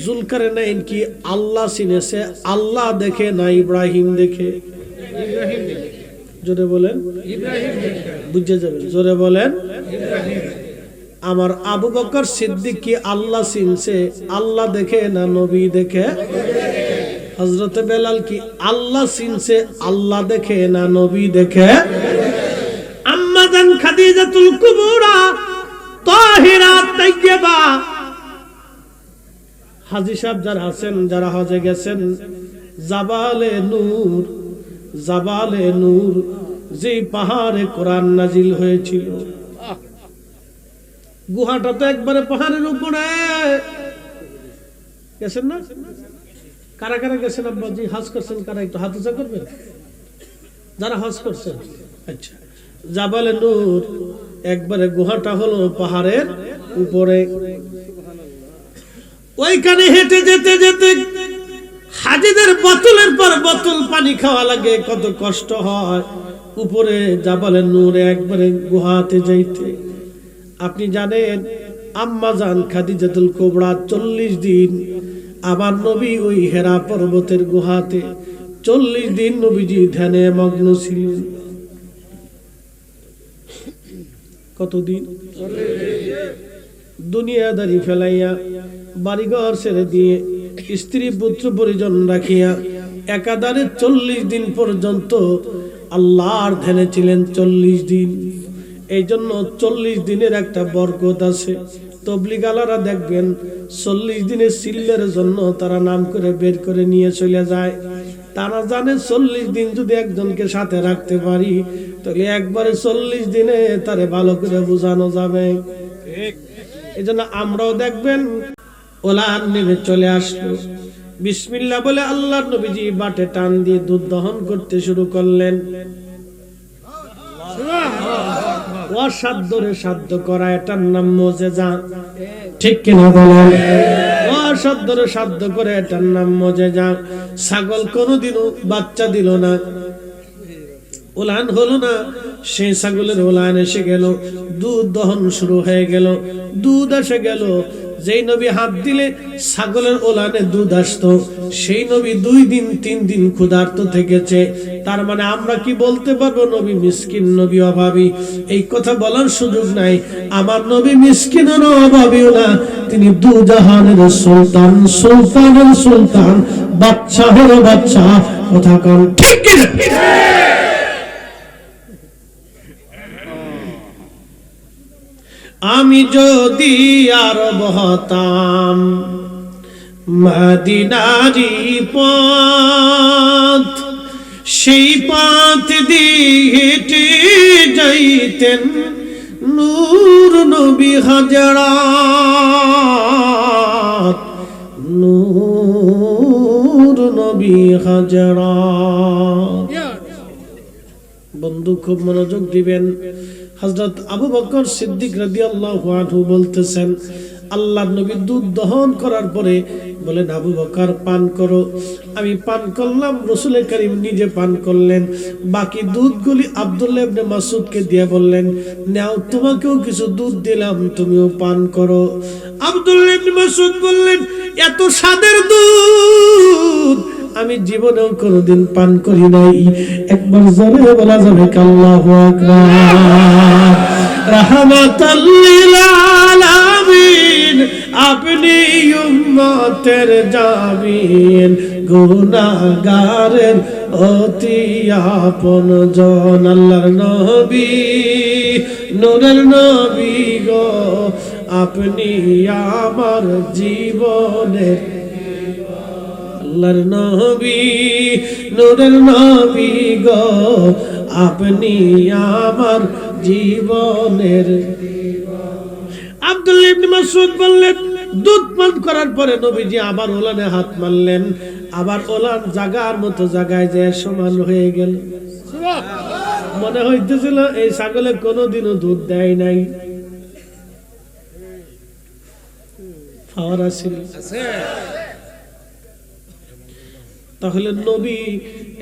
জুলকারনাইন কি আল্লাহ চিনেছে? আল্লাহ দেখে না ইব্রাহিম দেখে? ইব্রাহিম দেখে। জোরে বলেন, ইব্রাহিম দেখে। বুঝে যাবেন, জোরে বলেন। ইব্রাহিম। আমার আবু বকর সিদ্দিক কি আল্লাহ চিনছে? আল্লাহ দেখে না নবী দেখে? হযরত বেলাল কি আল্লাহ চিনছে? আল্লাহ দেখে না নবী দেখে? আম্মা জান খাদিজাতুল কুবরা তাহিরা তাইয়্যিবা, হাজী সাহেব যারা আছেন, যারা হজে গেছেন, জাবালে নূর, জাবালে নূর যে পাহাড়ে কোরআন নাজিল হয়েছিল, গুহাটা তো একবারে পাহাড়ের উপরে। গেছেন না? কারা কারা গেছেন আব্বাজি? হজ করছেন কারা? একটু হাত উঁচা করবেন যারা হজ করছেন। আচ্ছা, জাবালে নূর একবারে গুহাটা হলো পাহাড়ের উপরে। ওইখানে হেঁটে যেতে যেতে হাজিদের বোতলের পর বোতল পানি খাওয়া লাগে, কত কষ্ট হয় উপরে জাবালে নূরে একবারে গুহাতে যাইতে। আপনি জানেন আম্মা জান খাদিজাতুল কুবরা 40 দিন আমার নবী ওই হেরা পর্বতের গুহাতে 40 দিন নবীজি ধ্যানে মগ্ন ছিলেন। কতদিন? দুনিয়াদারি ফেলাইয়া, বাড়িঘর ছেড়ে দিয়ে, স্ত্রী পুত্র পরিজন রাখিয়া একাধারে 40 দিন পর্যন্ত আল্লাহর ধ্যানে ছিলেন। 40 দিন। এই জন্য 40 দিনের একটা বরকত আছে। তবলিগালারা দেখবেন 40 দিনের সিল্লের জন্য তারা নাম করে বের করে নিয়ে চলে যায়। তারা জানে 40 দিন যদি একজনকে সাথে রাখতে পারি, তাহলে একবারে 40 দিনে তারে ভালো করে বোঝানো যাবে। এই জন্য আমরাও দেখবেন ওলান নেমে চলে আসলো, বিসমিল্লাহ বলে আল্লাহর নবীজি বাটে টান দিয়ে দুধ দহন করতে শুরু করলেন। অসাধ্যরে সাধ্য করা, এটার নাম মুজিজা। ঠিক কিনা বলেন? অসাধ্যরে সাধ্য করে, এটার নাম মুজিজা। ছাগল কোনোদিনও বাচ্চা দিল না, ওলান হলো না, সেই ছাগলের ওলান এসে গেল, দুধ দহন শুরু হয়ে গেল, দুধ এসে গেল। যেই নবী হাত দিলে ছাগলের ওলানে দুধ আসতো, সেই নবী 2 দিন 3 দিন ক্ষুধার্ত থেকেছে। তার মানে আমরা কি বলতে পারবো নবী মিসকিন, নবী অভাবী? এই কথা বলার সুযোগ নাই। আমার নবী মিসকিনের অভাবীও না, তিনি দুজাহানের সুলতান, সুলতানের সুলতান, বাদশাহের বাদশাহ। কথা কন ঠিক কিনা? আমি যদি আরব হতাম, মদিনারি পথ, সেই পথ দিয়ে হেঁটে যাইতেন নূর নবী হাজরাত, নূর নবী হাজরাত। বন্ধু খুব মনোযোগ দিবেন। হযরত আবু বকর সিদ্দিক রাদিয়াল্লাহু আনহু বলতেছেন, আল্লাহর নবী দুধ দহন করার পরে বলেন, আবু বকর পান করো। আমি পান করলাম, রাসূল করিম নিজে পান করলেন। বাকি দুধগুলি আব্দুল্লাহ ইবনে মাসউদকে দিয়ে বললেন, নাও তোমাকেও কিছু দুধ দিলাম, তুমিও পান করো। আব্দুল্লাহ ইবনে মাসউদ বললেন, এত স্বাদের দুধ আমি জীবনেও কোনোদিন পান করি নাই। একবার জোরে বলা যাবে আল্লাহু আকবার। রাহমাতাল লিল আলামিন, আপনি উম্মতের জামিন, গুনাহগারের অতি আপনজন। আল্লাহর নবী, নূরের নবী গো, আপনি আমার জীবনের, আল্লাহর নবী, নূরের নবী গো, আপনি আমার জীবনের। আব্দুল্লাহ ইবনে মাসউদ বললেন, দুধ পান করার পরে নবীজি আবার ওলানে হাত মারলেন, আবার ওলান জাগার মতো জায়গায় যায় সমান হয়ে গেল। মনে হইতেছিল এই ছাগলে কোনোদিনও দুধ দেয় নাই, ফাওয়ারা ছিল। তাহলে নবী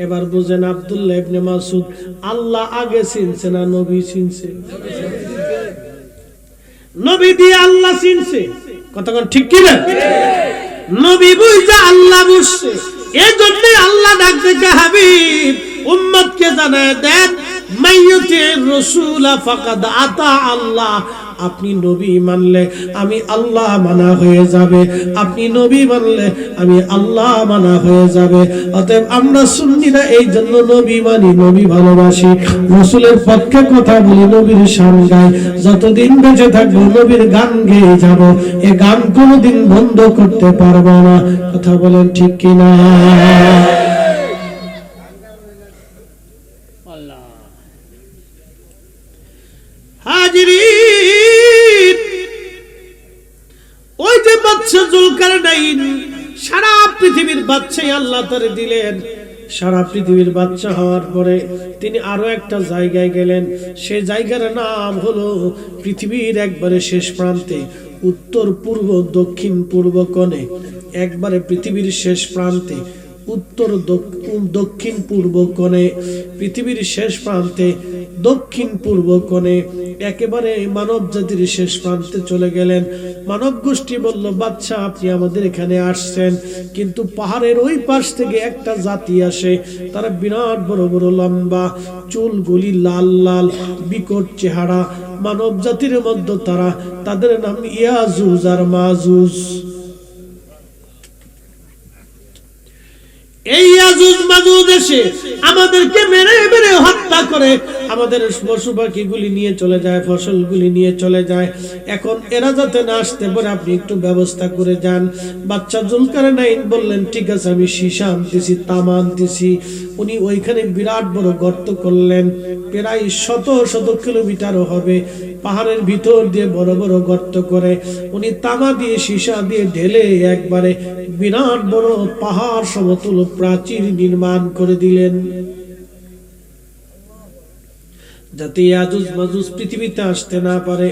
এবার বুঝেন আব্দুল্লাহ ইবনে মাসউদ আল্লাহ আগে চিনছে না নবী চিনছে? নবী দিয়ে আল্লাহ চিনছে, কতক্ষণ ঠিক কি না? নবী বুঝা আল্লাহ বুঝছে, এজন্য আল্লাহ ডাক দেখে হাবিব উম্মতকে জানায় দেন, মাইয়ুতির রাসূলা ফাকাদ আতা আল্লাহ। আপনি নবী মানলে আমি আল্লাহ মানা হয়ে যাবে, আপনি নবী মানলে আমি আল্লাহ মানা হয়ে যাবে। অতএব আমরা সুন্নিরা এই জন্য নবী মানি, নবী ভালোবাসি, রাসূলের পক্ষে কথা বলি, নবীর শান গাই, যতদিন বেঁচে থাকবো নবীর গান গেয়ে যাব, এই গান কোনোদিন বন্ধ করতে পারবো না। কথা বলেন ঠিক কিনা? হাজিরিন, ওই যে বাদশা জুলকারনাইন সারা পৃথিবীর বাদশাই আল্লাহ তারে দিলেন। সারা পৃথিবীর বাদশা হওয়ার পরে তিনি আরো একটা জায়গায় গেলেন, সেই জায়গার নাম হলো পৃথিবীর একবারে শেষ প্রান্তে, উত্তর পূর্ব দক্ষিণ পূর্ব কোণে, একবারে পৃথিবীর শেষ প্রান্তে, উত্তর দক্ষিণ পূর্ব কোণে, পৃথিবীর শেষ প্রান্তে, দক্ষিণ পূর্ব কোণে, একেবারে মানব জাতির শেষ প্রান্তে চলে গেলেন। মানব গোষ্ঠী বলল, বাদশা আপনি আমাদের এখানে আসছেন, কিন্তু পাহাড়ের ওই পাশ থেকে একটা জাতি আসে, তারা বিরাট বড় বড় লম্বা, চুলগুলি লাল লাল, বিকট চেহারা, মানব জাতির মধ্যে তারা, তাদের নাম ইয়াজুজ আর মাজুজ। এই ইয়াজুজ মাজুজ এসে আমাদেরকে মেরে মেরে হত্যা করে, আমাদের পশু পাখিগুলি নিয়ে চলে যায়, ফসলগুলি নিয়ে চলে যায়। এখন এরা যাতে না আসতে পারে আপনি একটু ব্যবস্থা করে যান। বাদশা জুলকারনাইন বললেন, ঠিক আছে, আমি সীসা আনতেছি, তামা আনতেছি। উনি ওইখানে বিরাট বড় গর্ত করলেন, প্রায় শত শত কিলোমিটারও হবে, পাহাড়ের ভিতর দিয়ে বড় বড় গর্ত করে উনি তামা দিয়ে সীসা দিয়ে ঢেলে একবারে বিরাট বড় পাহাড় সমতুল প্রাচীর নির্মাণ করে দিলেন, যাতে ইয়াজুজ মাজুজ পৃথিবীতে আসতে না পারে।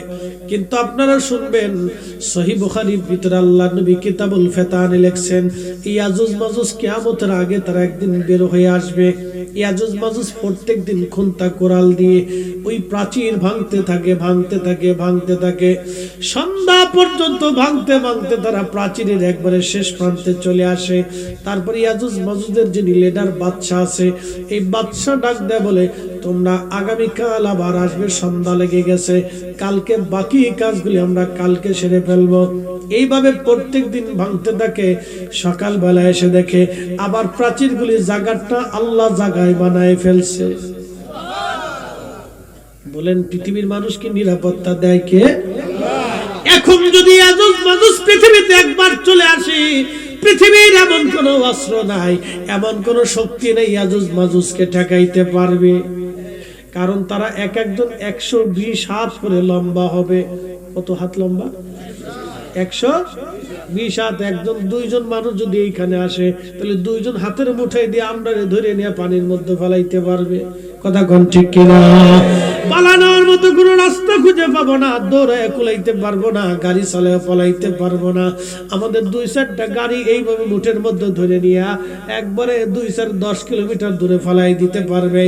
কিন্তু আপনারা শুনবেন, সহিহ বুখারীর ভিতরে আল্লাহর নবী কিতাবুল ফিতানে লিখছেন, ইয়াজুজ মাজুজ কিয়ামতের আগে তারা একদিন বের হয়ে আসবে। ইয়াজুজ মাজুজ প্রত্যেকদিন খুন্তা কোরাল দিয়ে ওই প্রাচীর ভাঙতে থাকে, ভাঙতে থাকে, ভাঙতে থাকে, সন্ধ্যা পর্যন্ত ভাঙতে ভাঙতে তারা প্রাচীরের একবারে শেষ প্রান্তে চলে আসে। তারপরে ইয়াজুজ মাজুজের যে লিডার বাদশা আছে, এই বাদশা ডাক দেয়, বলে, তোমরা আগামীকাল আবার আসবে, সন্ধ্যা লেগে গেছে, কালকে বাকি কাজগুলি আমরা কালকে সেরে ফেলবো। এইভাবে প্রত্যেক দিন ভাঙতে থাকে। সকালবেলা এসে দেখে আবার প্রাচীরগুলি জায়গাটা আল্লাহ জায়গায় বানায় ফেলছে। বলেন, পৃথিবীর মানুষকে নিরাপত্তা দেয় কে? এখন যদি ইয়াজুজ মাজুজ পৃথিবীতে একবার চলে আসে, পৃথিবীর এমন কোন অস্ত্র নাই, এমন কোন শক্তি নেই ইয়াজুজ মাজুজকে ঠেকাইতে পারবে। কারণ তারা এক একজন 120 হাত করে লম্বা হবে। কত হাত লম্বা? 120 হাত। একজন দুইজন মানুষ যদি এইখানে আসে, তাহলে দুইজন হাতের মুঠায় দিয়ে আমরা ধরে নিয়ে পানির মধ্যে ফেলাইতে পারবে। কথা কোন ঠিক কিনা? পালানোর মতো কোনো রাস্তা খুঁজে পাবো না, দৌড়ায় কুলাইতে পারবো না, গাড়ি চালায় ফলাইতে পারবো না। আমাদের 2-4টা গাড়ি এইভাবে মুঠের মধ্যে ধরে নিয়ে একবারে 2-4-10 কিলোমিটার দূরে ফলাই দিতে পারবে।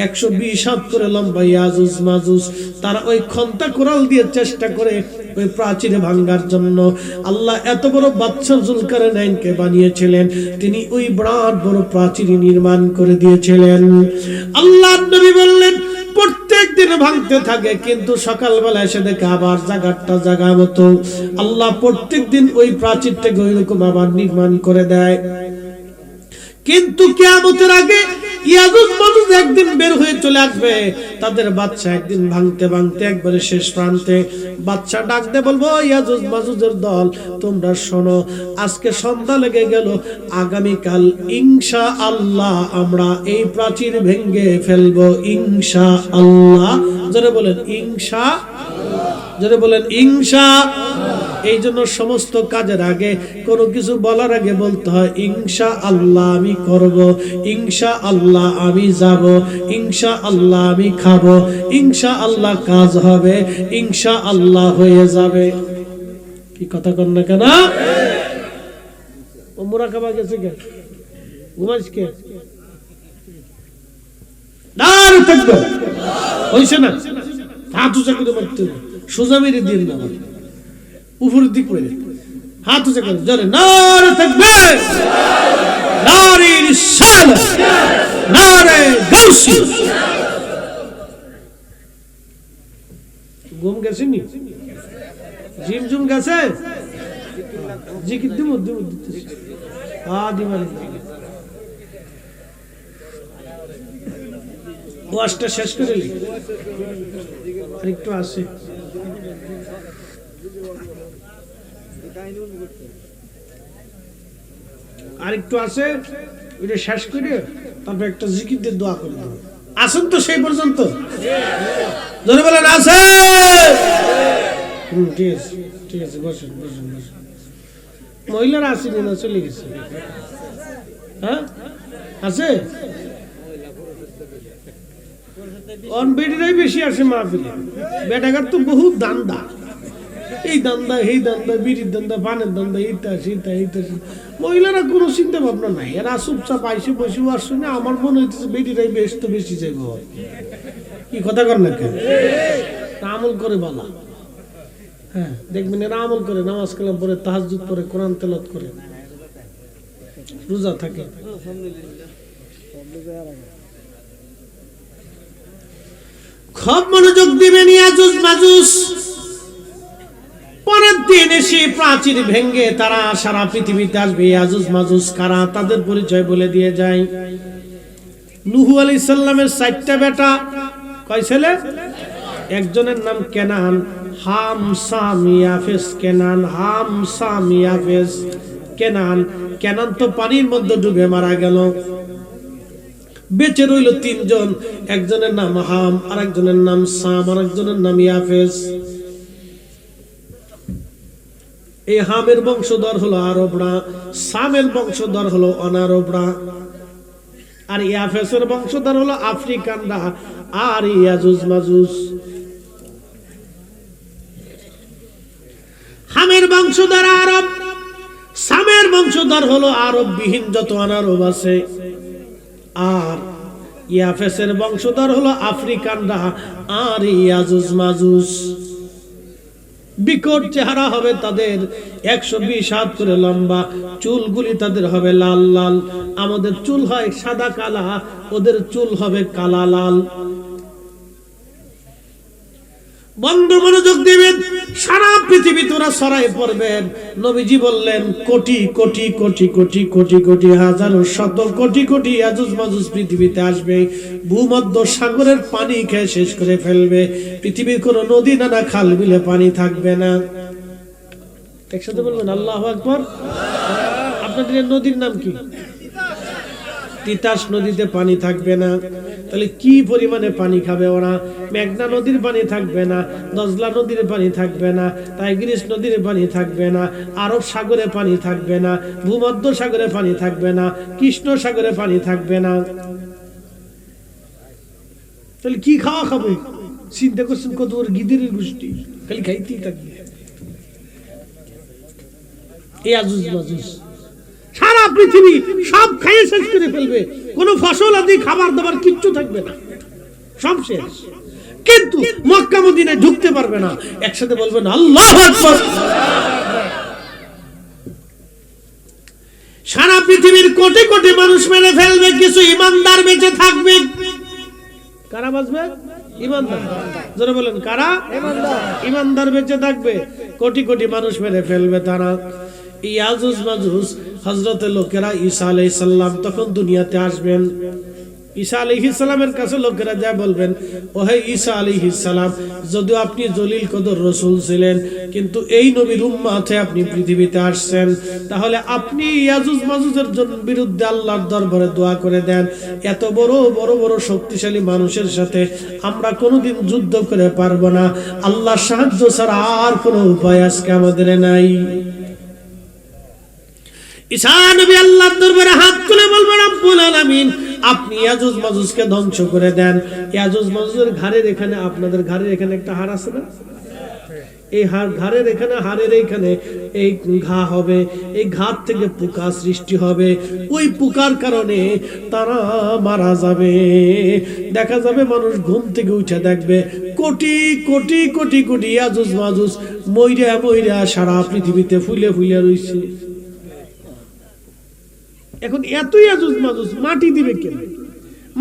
120 হাত করে লম্বা ইয়াজুজ মাজুজ, তারা ওই খন্তা কোরাল দিয়ে চেষ্টা করে ওই প্রাচীরে ভাঙার জন্য। আল্লাহ এত বড় বাদশা জুলকারনাইনকে বানিয়েছিলেন, তিনি ওই বিরাট বড় প্রাচীর নির্মাণ করে দিয়েছিলেন। আল্লাহর নবী বললেন, প্রত্যেক দিন ভাঙতে থাকে, কিন্তু সকালবেলা এসে দেখে আবার জায়গাটা জায়গা মতো। আল্লাহ প্রত্যেক দিন ওই প্রাচীরটাকে ওইরকম আবার নির্মাণ করে দেয়। কিন্তু কিয়ামতের আগে ইয়াজুজ মাজুজ একদিন বের হয়ে চলে আসবে, তাদের বাচ্চা একদিন ভাঙতে ভাঙতে একবারে শেষ প্রান্তে বাচ্চা ডাক দিয়ে বলবো, ইয়াজুজ মাজুজের দল তোমরা শোনো, আজকে সন্ধ্যা লেগে গেল, আগামীকাল ইনশাআল্লাহ আমরা এই প্রাচীর ভেঙে ফেলবো ইনশাআল্লাহ। জোরে বলেন ইনশাআল্লাহ, জোরে বলেন ইনশাআল্লাহ। এই জন্য সমস্ত কাজের আগে কোনো কিছু বলার আগে বলতে হয় ইনশাআল্লাহ আমি করব, ইনশাআল্লাহ আমি যাব, ইনশাআল্লাহ আমি খাবো, ইনশাআল্লাহ কাজ হবে, ইনশাআল্লাহ হয়ে যাবে। কি কথা কন না কেন? ও মুরাকাবা গেছে কে? ঘুমাইছ কে? দাঁড় থাকবে হইছে না, হাত উঁচা করে মারতে সোজা মেরে দিন না, উপরের দিক করে হাত উঁচা করে জোরে নারে তাকবীর, নারে রিসালাত, নারে গাউসি। ঘুম গেছে নি? জিম জুম গেছে? জিকির দিমু দিতেছি দিমালি ওয়াজটা শেষ করে নি, আর একটু আছে আরেকটু আছে, ওইটা শেষ করে তারপর একটা জিকির দিয়ে দোয়া করে দেবো। আসুন তো সেই পর্যন্ত, জোরে বলেন আছে। ঠিক আছে ঠিক আছে, বসেন বসেন বসেন। মহিলারা আসেনি না, চলে গেছে? হ্যাঁ আছে, বেটিরাই বেশি আসে মাহফিলে। বেটাকার তো বহু দান্দা, এই দান্দা এই দান্দা, বিড়ির দান্দা, পানের দান্দা, ইটা সিটা ইটা। মহিলারা কোনো চিন্তা ভাবনা নাই, এরা চুপচাপ আইসে বসে আসছে না। আমার মনে হইতেছে বেটিরাই বেশ তো বেশি চাইব। কি কথা কর না কেন? আমল করে বলা, হ্যাঁ দেখবেন এরা আমল করে, নামাজ কালাম পড়ে, তাহাজ্জুদ পড়ে, কোরআন তেলাওয়াত করে, রোজা থাকে। খুব মনোযোগ দিবেন। ইয়াজুজ মাজুজ পরের দিন এসে প্রাচীর ভেঙে তারা সারা পৃথিবীতে আসবে। ইয়াজুজ মাজুজ কারা, তাদের পরিচয় বলে দিয়ে যায়। নূহ আলাইহিস সালামের 4টা বেটা, কয় ছেলে? একজনের নাম কেনান, হাম সাম ইয়াফেস। কেনান, হাম সাম ইয়াফেস। কেনান, কেনান তো পানির মধ্যে ডুবে মারা গেল। বেঁচে রইল 3 জন, একজনের নাম হাম, আর একজনের নাম সাম, আর একজনের নাম ইয়াফেস। এই হামের বংশধর হলো আরবরা, সামের বংশধর হলো অনারবরা, আর ইয়াফেসের বংশধর হলো আফ্রিকানরা আর ইয়াজুজ মাজুজ। হামের বংশধর আরব, সামের বংশধর হলো আরব বিহীন যত অনারব আছে, আর ইয়াফেসের বংশধর হলো আফ্রিকানরা আর ইয়াজুজ মাজুজ। বিকট চেহারা হবে তাদের, 120 হাত করে লম্বা, চুলগুলি তাদের হবে লাল লাল। আমাদের চুল হয় সাদা কালা, ওদের চুল হবে কালা লাল। বন্ধু মনোযোগ দিবেন, সারা পৃথিবী তোরা ছড়াই পড়বেন। নবীজি বললেন কোটি কোটি কোটি কোটি কোটি কোটি হাজারো শত কোটি কোটি ইয়াজুজ মাজুজ পৃথিবীতে আসবে। ভূমধ্য সাগরের পানি খেয়ে শেষ করে ফেলবে। পৃথিবীর কোনো নদী নালা খাল বিলে পানি থাকবে না। একসাথে বলবেন আল্লাহু আকবার। আপনাদের নদীর নাম কি? তিতাস নদীতে পানি থাকবে না। তাহলে কি পরিমাণে পানি খাবে ওরা? মেঘনা নদীর পানি থাকবে না, দজলা নদীর পানি থাকবে না, টাইগ্রিস নদীর পানি থাকবে না, আরব সাগরে পানি থাকবে না, ভূমধ্য সাগরে পানি থাকবে না, কৃষ্ণ সাগরে পানি থাকবে না। তাহলে কি খাওয়া খাবে? চিন্তা করছেন কত ওর গিদিরের গোষ্ঠী, খালি খাইতেই থাকবে। এই আজুজ মাজুজ সারা পৃথিবী সব খাইয়ে শেষ করে ফেলবে। কোন ফসল আদি খাবার দাবার কিচ্ছু থাকবে না, সব শেষ। কিন্তু মক্কা মদিনায় ঢুকতে পারবে না। একসাথে বলবেন আল্লাহু আকবার। সারা পৃথিবীর কোটি কোটি মানুষ মেরে ফেলবে, কিছু ইমানদার বেঁচে থাকবে। কারা বাঁচবে? ইমানদার। যারা বলেন কারা? ইমানদার। ইমানদার বেঁচে থাকবে, কোটি কোটি মানুষ মেরে ফেলবে তারা। ইয়াজুজ মাজুজ হযরতে লোকেরা ঈসা আলাইহিস সালাম তখন দুনিয়াতে আসবেন। ঈসা আলাইহিস সালামের কাছে লোকেরা যা বলবেন, ও হে ঈসা আলাইহিস সালাম, যদিও আপনি জলিল কদর রাসূল ছিলেন, কিন্তু এই নবীর উম্মতে আপনি পৃথিবীতে আসছেন, তাহলে আপনি ইয়াজুজ মাজুজের বিরুদ্ধে আল্লাহর দরবারে দোয়া করে দেন। এত বড় বড় বড় শক্তিশালী মানুষের সাথে আমরা কোনোদিন যুদ্ধ করে পারবো না, আল্লাহর সাহায্য ছাড়া আর কোনো উপায় আজকে আমাদের নাই। ঈসা নবী আল্লাহর দরবারে হাত তুলে বলবেন, রব্বুল আলামিন, আপনি ইয়াজুজ মাজুজকে ধ্বংস করে দেন। ইয়াজুজ মাজুজের ঘাড়ের এখানে, আপনাদের ঘাড়ের এখানে একটা হাড় আছে না, এই ঘাড়ের এখানে, হাড়ের এইখানে এই ঘা হবে, এই ঘাট থেকে পোকা সৃষ্টি হবে, ওই পোকার কারণে তারা মারা যাবে। দেখা যাবে মানুষ ঘুম থেকে উঠে দেখবে কোটি কোটি কোটি কোটি ইয়াজুজ মাজুজ মইরা মইরা সারা পৃথিবীতে ফুলে ফুলে রইছে। এখন এত ইয়াজুজ মাজুজ মাটি দিবে কেন?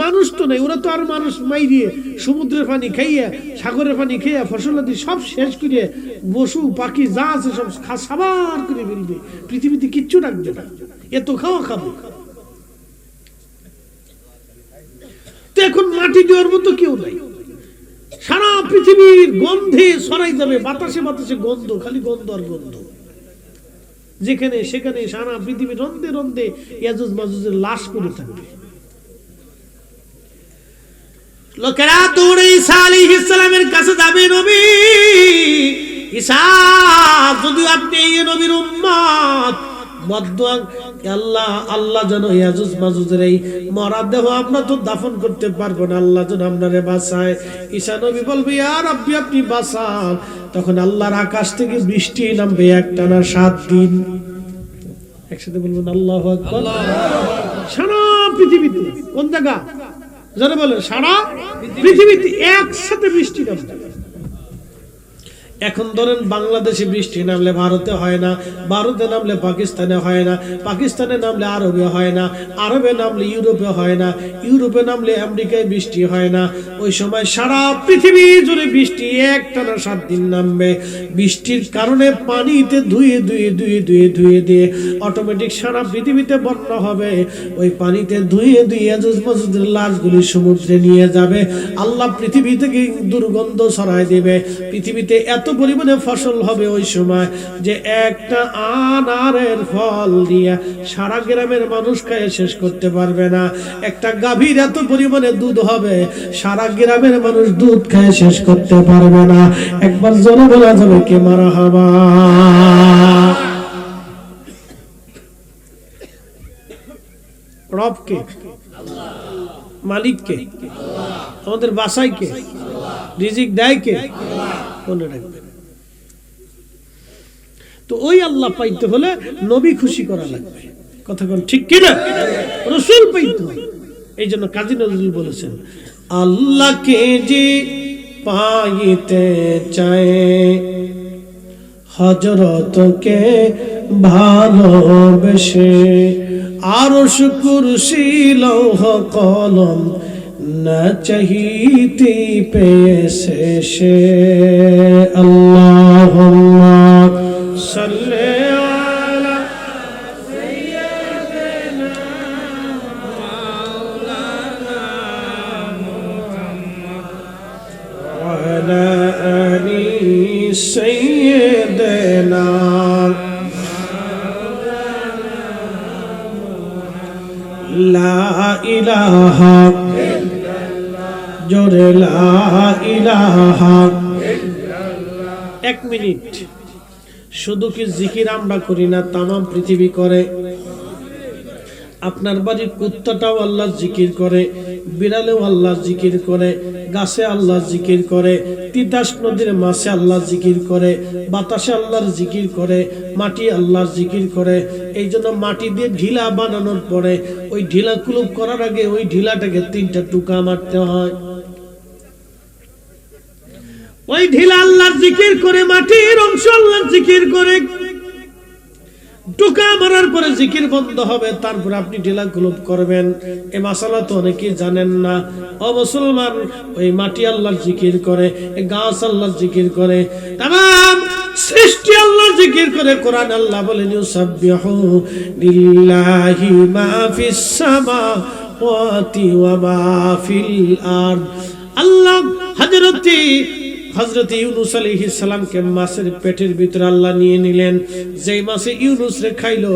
মানুষ তো নাই, ওরা তো আর মানুষ মাইরিয়ে সমুদ্রের পানি খাইয়া, সাগরের পানি খাইয়া, ফসলাদি সব শেষ করিয়ে, পশু পাখি যা আছে সব সাবার করে ফেলবে, পৃথিবীতে কিচ্ছু রাখবে না, এত খাওয়া খাবে। তো এখন মাটি দেওয়ার মতো কেউ নাই, সারা পৃথিবীর গন্ধে ছড়াই যাবে, বাতাসে বাতাসে গন্ধ, খালি গন্ধ আর গন্ধ, যেখানে সেখানে সারা পৃথিবী রন্ধে রন্ধে ইয়াজুজ মাজুজের লাশ করে থাকবে। লোকেরা দৌড়ে ঈসা আলাইহিস সালামের কাছে যাবে, নবী ঈসা, যদি আপনি এই নবীর উম্মত, বদদুয়া আল্লাহ, আল্লাহ যেন ইয়াজুজ মাজুজের এই মরা দেহ আমরা তো দাফন করতে পারবো না, আল্লাহ যেন আপনারে বাঁচায়। ঈসা নবী বলবে, ইয়া রাব্বি, আপনি বাঁচান। তখন আল্লাহর আকাশ থেকে বৃষ্টি নামবে একটানা 7 দিন। একসাথে বলবেন আল্লাহু আকবার। সারা পৃথিবীতে, কোন জায়গা যারা বলেন, সারা পৃথিবীতে একসাথে বৃষ্টি নামবে। এখন ধরেন বাংলাদেশে বৃষ্টি নামলে ভারতে হয় না, ভারতে নামলে পাকিস্তানে হয় না, পাকিস্তানে নামলে আরবে হয় না, আরবে নামলে ইউরোপে হয় না, ইউরোপে নামলে আমেরিকায় বৃষ্টি হয় না। ওই সময় সারা পৃথিবী জুড়ে বৃষ্টি একটানা 7 দিন নামবে। বৃষ্টির কারণে পানিতে ধুয়ে ধুয়ে ধুয়ে ধুয়ে ধুয়ে দিয়ে অটোমেটিক সারা পৃথিবীতে বন্যা হবে। ওই পানিতে ধুয়ে ধুয়ে ইয়াজুজ মাজুজের লাশগুলি সমুদ্রে নিয়ে যাবে। আল্লাহ পৃথিবী থেকে দুর্গন্ধ ছড়ায় দেবে। পৃথিবীতে এত পরিমাণে ফসল হবে ওই সময় যে একটা আনারের ফল দিয়ে সারা গ্রামের মানুষ খায় শেষ করতে পারবে না। একটা গাভীর এত পরিমাণে দুধ হবে, সারা গ্রামের মানুষ দুধ খায় শেষ করতে পারবে না। একবার জোরে বলা যাবে কে মারহাবা। রব কে? আল্লাহ। মালিক কে? আল্লাহ। আমাদের বাসায় কে? আল্লাহ। রিজিক দেয় কে? আল্লাহ। মনে রাখবেন। তো ওই আল্লাহ পাইতে হলে নবী খুশি করা লাগবে। কথা কোন ঠিক কি না? রাসূল পাইতে হবে। এই জন্য কাজী নজরুল বলেছেন, আল্লাহকে যে পাইতে চায় হযরতকে ভালোবেসে, আরশ কুরসি লৌহ কলম না চাহিতে পেয়েছে সে। আল্লাহুম্মা সাল্লি আলা সাইয়্যিদিনা মাওলানা মুহাম্মদ ওয়া আলা আলি সাইয়্যিদিনা মাওলানা মুহাম্মদ। লা ইলাহা ইল্লাল্লাহ, জোরে লা ইলাহা ইল্লাল্লাহ। 1 মিনিট। শুধু কি জিকির আমরা করি না, তামাম পৃথিবী করে। আপনার বাড়ির কুত্তাটাও আল্লাহ জিকির করে, বিড়ালেও আল্লাহ জিকির করে, গাছে আল্লাহ জিকির করে, তিতাস নদীর মাছে আল্লাহ জিকির করে, বাতাসে আল্লাহর জিকির করে, মাটি আল্লাহর জিকির করে। এই জন্য মাটি দিয়ে ঢিলা বানানোর পরে ওই ঢিলা কুলুপ করার আগে ওই ঢিলাটাকে 3টা টুকা মারতে হয়। ওই ঢিলা আল্লাহর জিকির করে, মাটির অংশ আল্লাহর জিকির করে। টুকা মারার পরে জিকির বন্ধ হবে, তারপর আপনি ঢিলা কুলুপ করবেন। এই মাসালা তো অনেকেই জানেন না। ও মুসলমান, ওই মাটি আল্লাহর জিকির করে, এই গাছ আল্লাহর জিকির করে, তামাম সৃষ্টি আল্লাহ জিকির করে। কোরআন আল্লাহ বলেন ইউসাব্বিহু লিল্লাহি মা ফিস সামাওয়াতি ওয়া মা ফিল আরদ। আল্লাহ হযরত ইউনূস আলাইহিস সালামকে মাছের পেটের ভিতরে আল্লাহ নিয়ে নিলেন। যেই মাছে ইউনূস রে খাইলো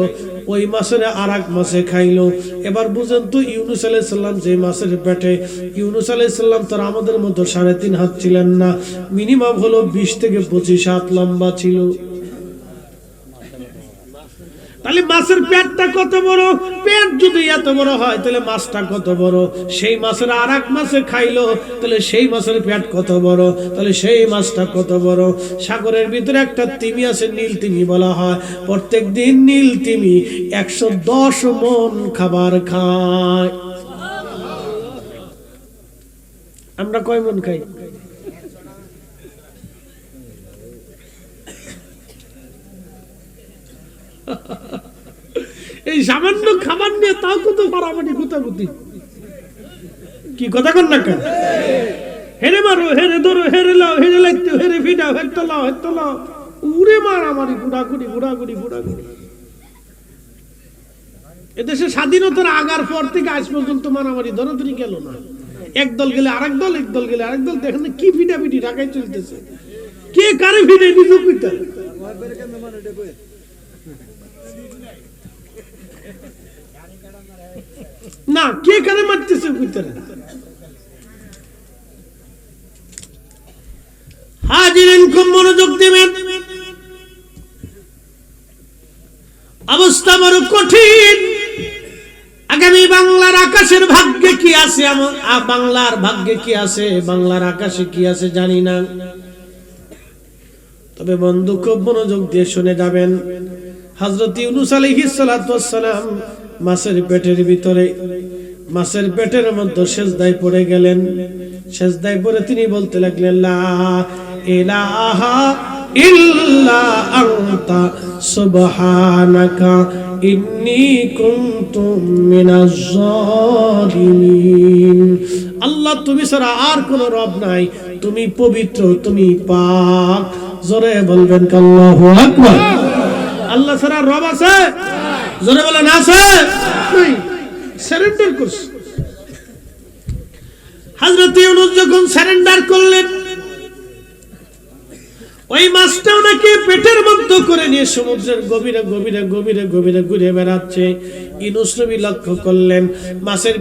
ওই মাছের আরেক মাছে খাইলো। এবার বুঝেন তো ইউনূস আলাইহিস সালাম যে মাছের পেটে, ইউনূস আলাইহিস সালাম তো আমাদের মতো 3.5 হাত ছিলেন না, মিনিমাম হলো 20 থেকে 25 হাত লম্বা ছিল। তাহলে মাছের পেটটা কত বড়? পেট যদি এত বড় হয় তাহলে মাছটা কত বড়? সেই মাছের আরেক মাছে খাইলো, তাহলে সেই মাছের পেট কত বড়? তাহলে সেই মাছটা কত বড়? সাগরের ভিতরে একটা তিমি আছে, নীল তিমি বলা হয়। প্রত্যেক দিন নীল তিমি 110 মণ খাবার খায়। আমরা কয় মণ খাই? এই সামান্য খাবার নিয়ে তাও কত মারামারি গুতাগুতি। কি কথা কন না কেন? হেরে মারো, হেরে ধরো, হেরে লাও, হেরে লাগতে, হেরে ফিটাও, হেরতে লাও, হেরতে লাও, উড়ে মারামারি, গুড়াগুড়ি গুড়াগুড়ি গুড়াগুড়ি। এদেশে স্বাধীনতার আগার পর থেকে আজ পর্যন্ত মারামারি ধরাধরি গেল না। একদল গেলে আরেক দল, একদল গেলে আরেক দল। দেখেন কি ফিটাফিটি ঢাকায় চলতেছে। কে কারে ফিটে নিজে কইতে না, কে কারে মারতেছে কইতে। হাজিরিন খুব মনোযোগ দিবেন, অবস্থা বড় কঠিন। আগামী বাংলার আকাশের ভাগ্যে কি আছে, বাংলার ভাগ্যে কি আছে, বাংলার আকাশে কি আছে জানি না। তবে বন্ধু খুব মনোযোগ দিয়ে শুনে যাবেন। হযরত ইউনূস আলাইহিস সালাতু ওয়াস সালাম মাছের পেটের ভিতরে, মাছের পেটের মধ্যে সেজদায় পড়ে গেলেন। সেজদায় পড়ে তিনি বলতে লাগলেন লা ইলাহা ইল্লা আনতা সুবহানাকা ইন্নী কুনতু মিনাজ জালিমিন। আল্লাহ তুমি ছাড়া আর কোন রব নাই, তুমি পবিত্র, তুমি পাক। জোরে বলবেন আল্লাহু আকবার। আল্লাহ ছাড়া রব আছে? জোরে বলেন আছে? নাই। সারেন্ডার করছে। হযরত ইউনূস যখন সারেন্ডার করলেন, ওই মাছটাও নাকি পেটের মধ্যে করে নিয়ে সমুদ্রের গভীরে গভীরে গভীরে গভীরে ঘুরে বেড়াচ্ছে। ইউনূস নবী লক্ষ্য করলেন মাছের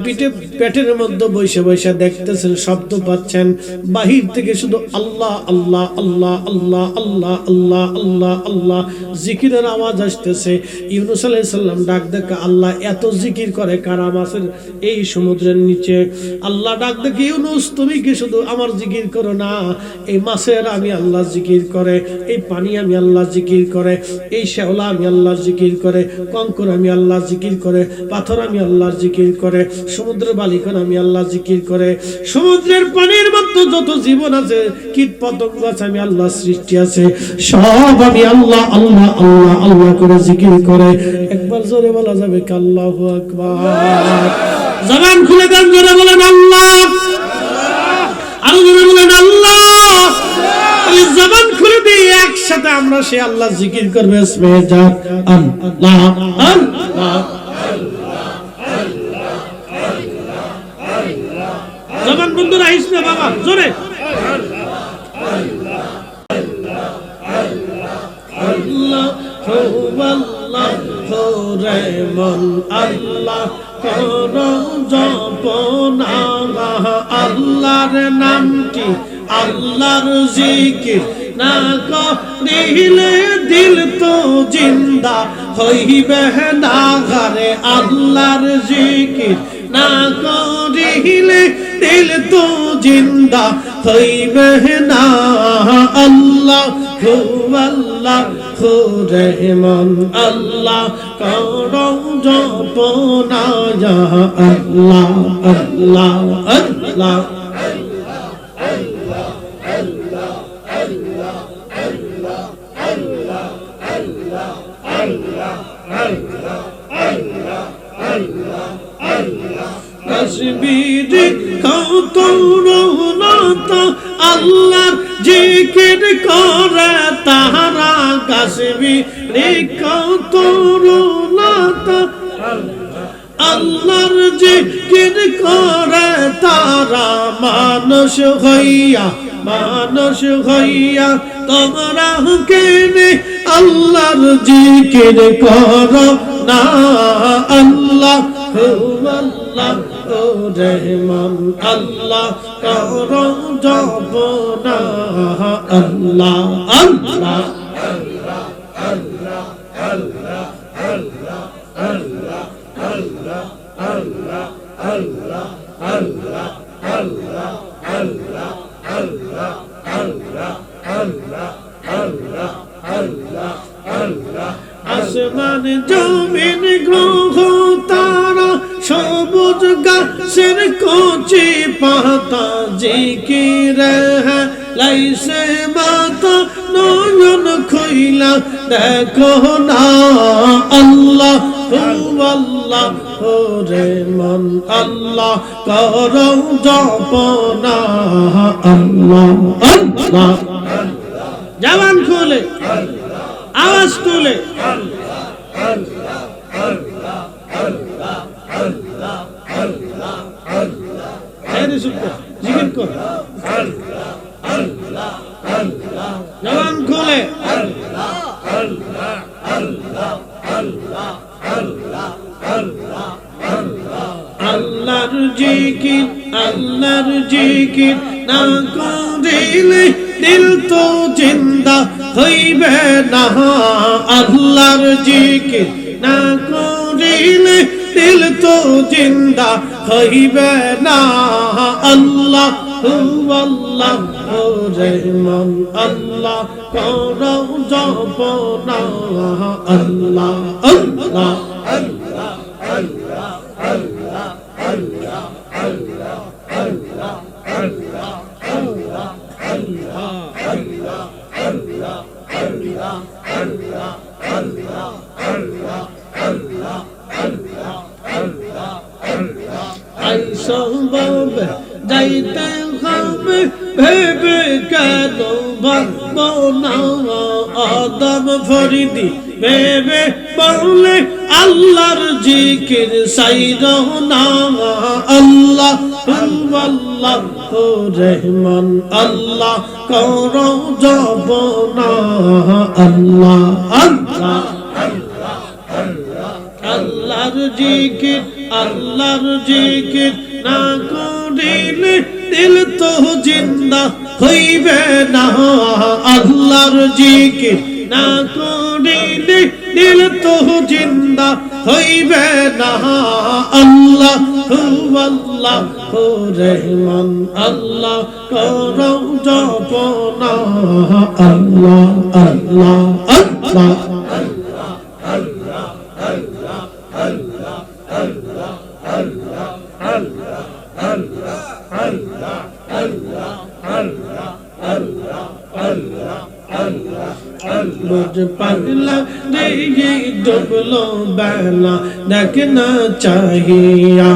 পেটের মধ্যে বসে বসে দেখতেছেন, শব্দ পাচ্ছেন বাহির থেকে শুধু আল্লাহ আল্লাহ আল্লাহ আল্লাহ আল্লাহ আল্লাহ আল্লাহ আল্লাহ জিকিরের আওয়াজ আসতেছে। ইউনূস আলাইহিস সালাম ডাক দেখে, আল্লাহ এত জিকির করে কারা মাছের এই সমুদ্রের নিচে? আল্লাহ ডাক দেখে, ইউনূস তুমি কি শুধু আমার জিকির করো না, এই মাছের আমি আল্লাহ জিকির করে, এই পানি আমি আল্লাহ জিকির করে, এই শেওলা আমি আল্লাহ জিকির করে, কঙ্কর আমি আল্লাহ জিকির করে, পাথর আমি আল্লাহ জিকির করে, সমুদ্রের বালিকণ আমি আল্লাহ জিকির করে, সমুদ্রের পানির মধ্যে যত জীবন আছে, কীট পতঙ্গ আছে, আমি আল্লাহ সৃষ্টি আছে, সব আমি আল্লাহ আল্লাহ আল্লাহ আল্লাহ করে জিকির করে। একবার জোরে বলা যাবে কি আল্লাহু আকবার? জবান খুলে দেন, জোরে বলেন আল্লাহ, আরো জোরে বলেন আল্লাহ। জবান খুলে দিয়ে একসাথে আমরা সে আল্লাহ জিকির করবে। আল্লাহ আল্লাহ। জবান বন্ধ রাখিস না বাবা, জোরে আল্লাহ রে মন আল্লাহ কর জপনা, আল্লাহর নামটি আল্লাহর জিকির না করিলে দিল তো জিন্দা হইবে না ঘরে। আল্লাহর জিকির না করিলে দিল তো জিন্দা হইবে না। আল্লাহ আল্লাহ রহমান আল্লাহ করো জপনা, আল্লাহ আল্লাহ আল্লাহ। তসবির কত রহমত আল্লাহর জিকির করে তাহারা গাছবি তরুণতা আল্লাহর জিকির করে তারা মানুষ হইয়া তোমরা কেনে আল্লাহর জিকির করো না আল্লাহ আল্লাহ ও রহমান আল্লাহ করো জপনা আল্লাহ আল্লাহ আসমান জমিন গ্রহ তারা সবুজ গাছের কচি পাতা জিকির লাইছে মাতা নয়ন খুইলা দেখো না আল্লাহ আল্লাহ রে মন আল্লাহ করো জপনা আল্লাহ আল্লাহ জবান খুলে আওয়াজ তুলে জিকির কর জবান খুলে আল্লাহর জিকির না করিলে দিল তো জিন্দা হইবে না আল্লাহর জিকির না করিলে দিল তো জিন্দা হইবে না আল্লাহ আল্লাহ রহমান আল্লাহ করো জপনা আল্লাহ আল্লাহ আইসবাবে যাইতে হবে ভেবে কেন ভাববো না আদম ফরিদি ভেবে বললে আল্লাহর জিকির সাইরো না আল্লাহ আল্লাহ রহমান আল্লাহ করো জপনা আল্লাহ আল্লাহ আল্লাহর জিকির না করিলে দিল তো জিন্দা হইবে না আল্লাহর জিকির না করিলে দিল তো জিন্দা হইবে না আল্লাহ আল্লাহ রহমান আল্লাহ করো জপনা আল্লাহ আল্লাহ আল্লাহ বুঝ পাগলা রে ডুবলো বেলা দেখনা চাহিয়া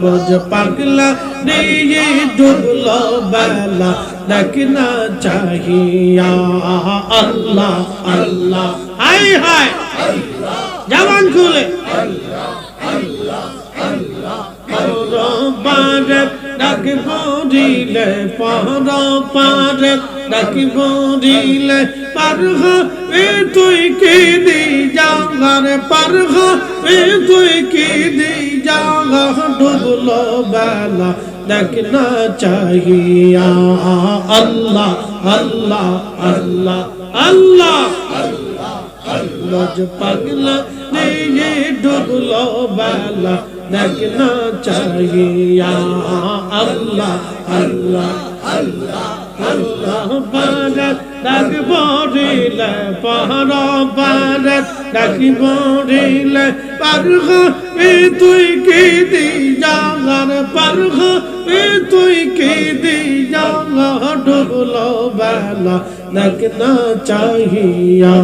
বুঝ পাগলা রে ডুবলো বেলা দেখনা চাহিয়া আল্লাহ আল্লাহ হাই হাই জবান খুলে ডাক বরিলে পারে ডাক বরিলে পারহ এ তুই কি দি জাগার পারহ এ তুই কি দি জাগা ডুবলো বেলা দেখনা চাহিয়া আল্লাহ আল্লাহ আল্লাহ আল্লাহ লজ পাগলা রে ডুবলো বেলা দেখনা চাহিয়া আল্লাহ আল্লাহ আল্লাহ আল্লাহ পারত ডাক বরিলে পারত ডাক বরিলে পারহ এ তুই কি দি জাগার পারহ এ তুই কি দি জাগা ডুবলো বেলা দেখনা চাহিয়া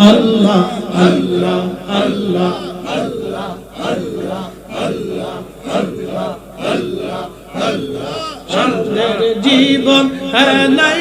আল্লাহ আল্লাহ আল্লাহ আল্লাহ আল্লাহ আল্লাহ আল্লাহ আল্লাহ আল্লাহ জীবন হ্যাঁ নাই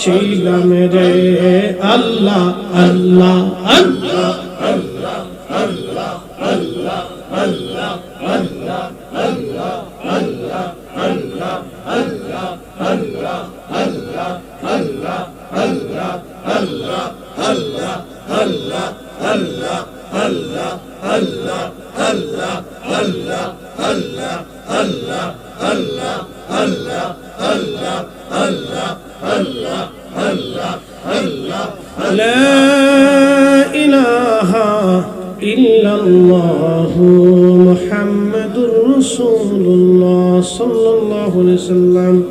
সেই নামে রে আল্লাহ আল্লাহ আল্লাহ لا إله إلا الله محمد رسول الله صلى الله عليه وسلم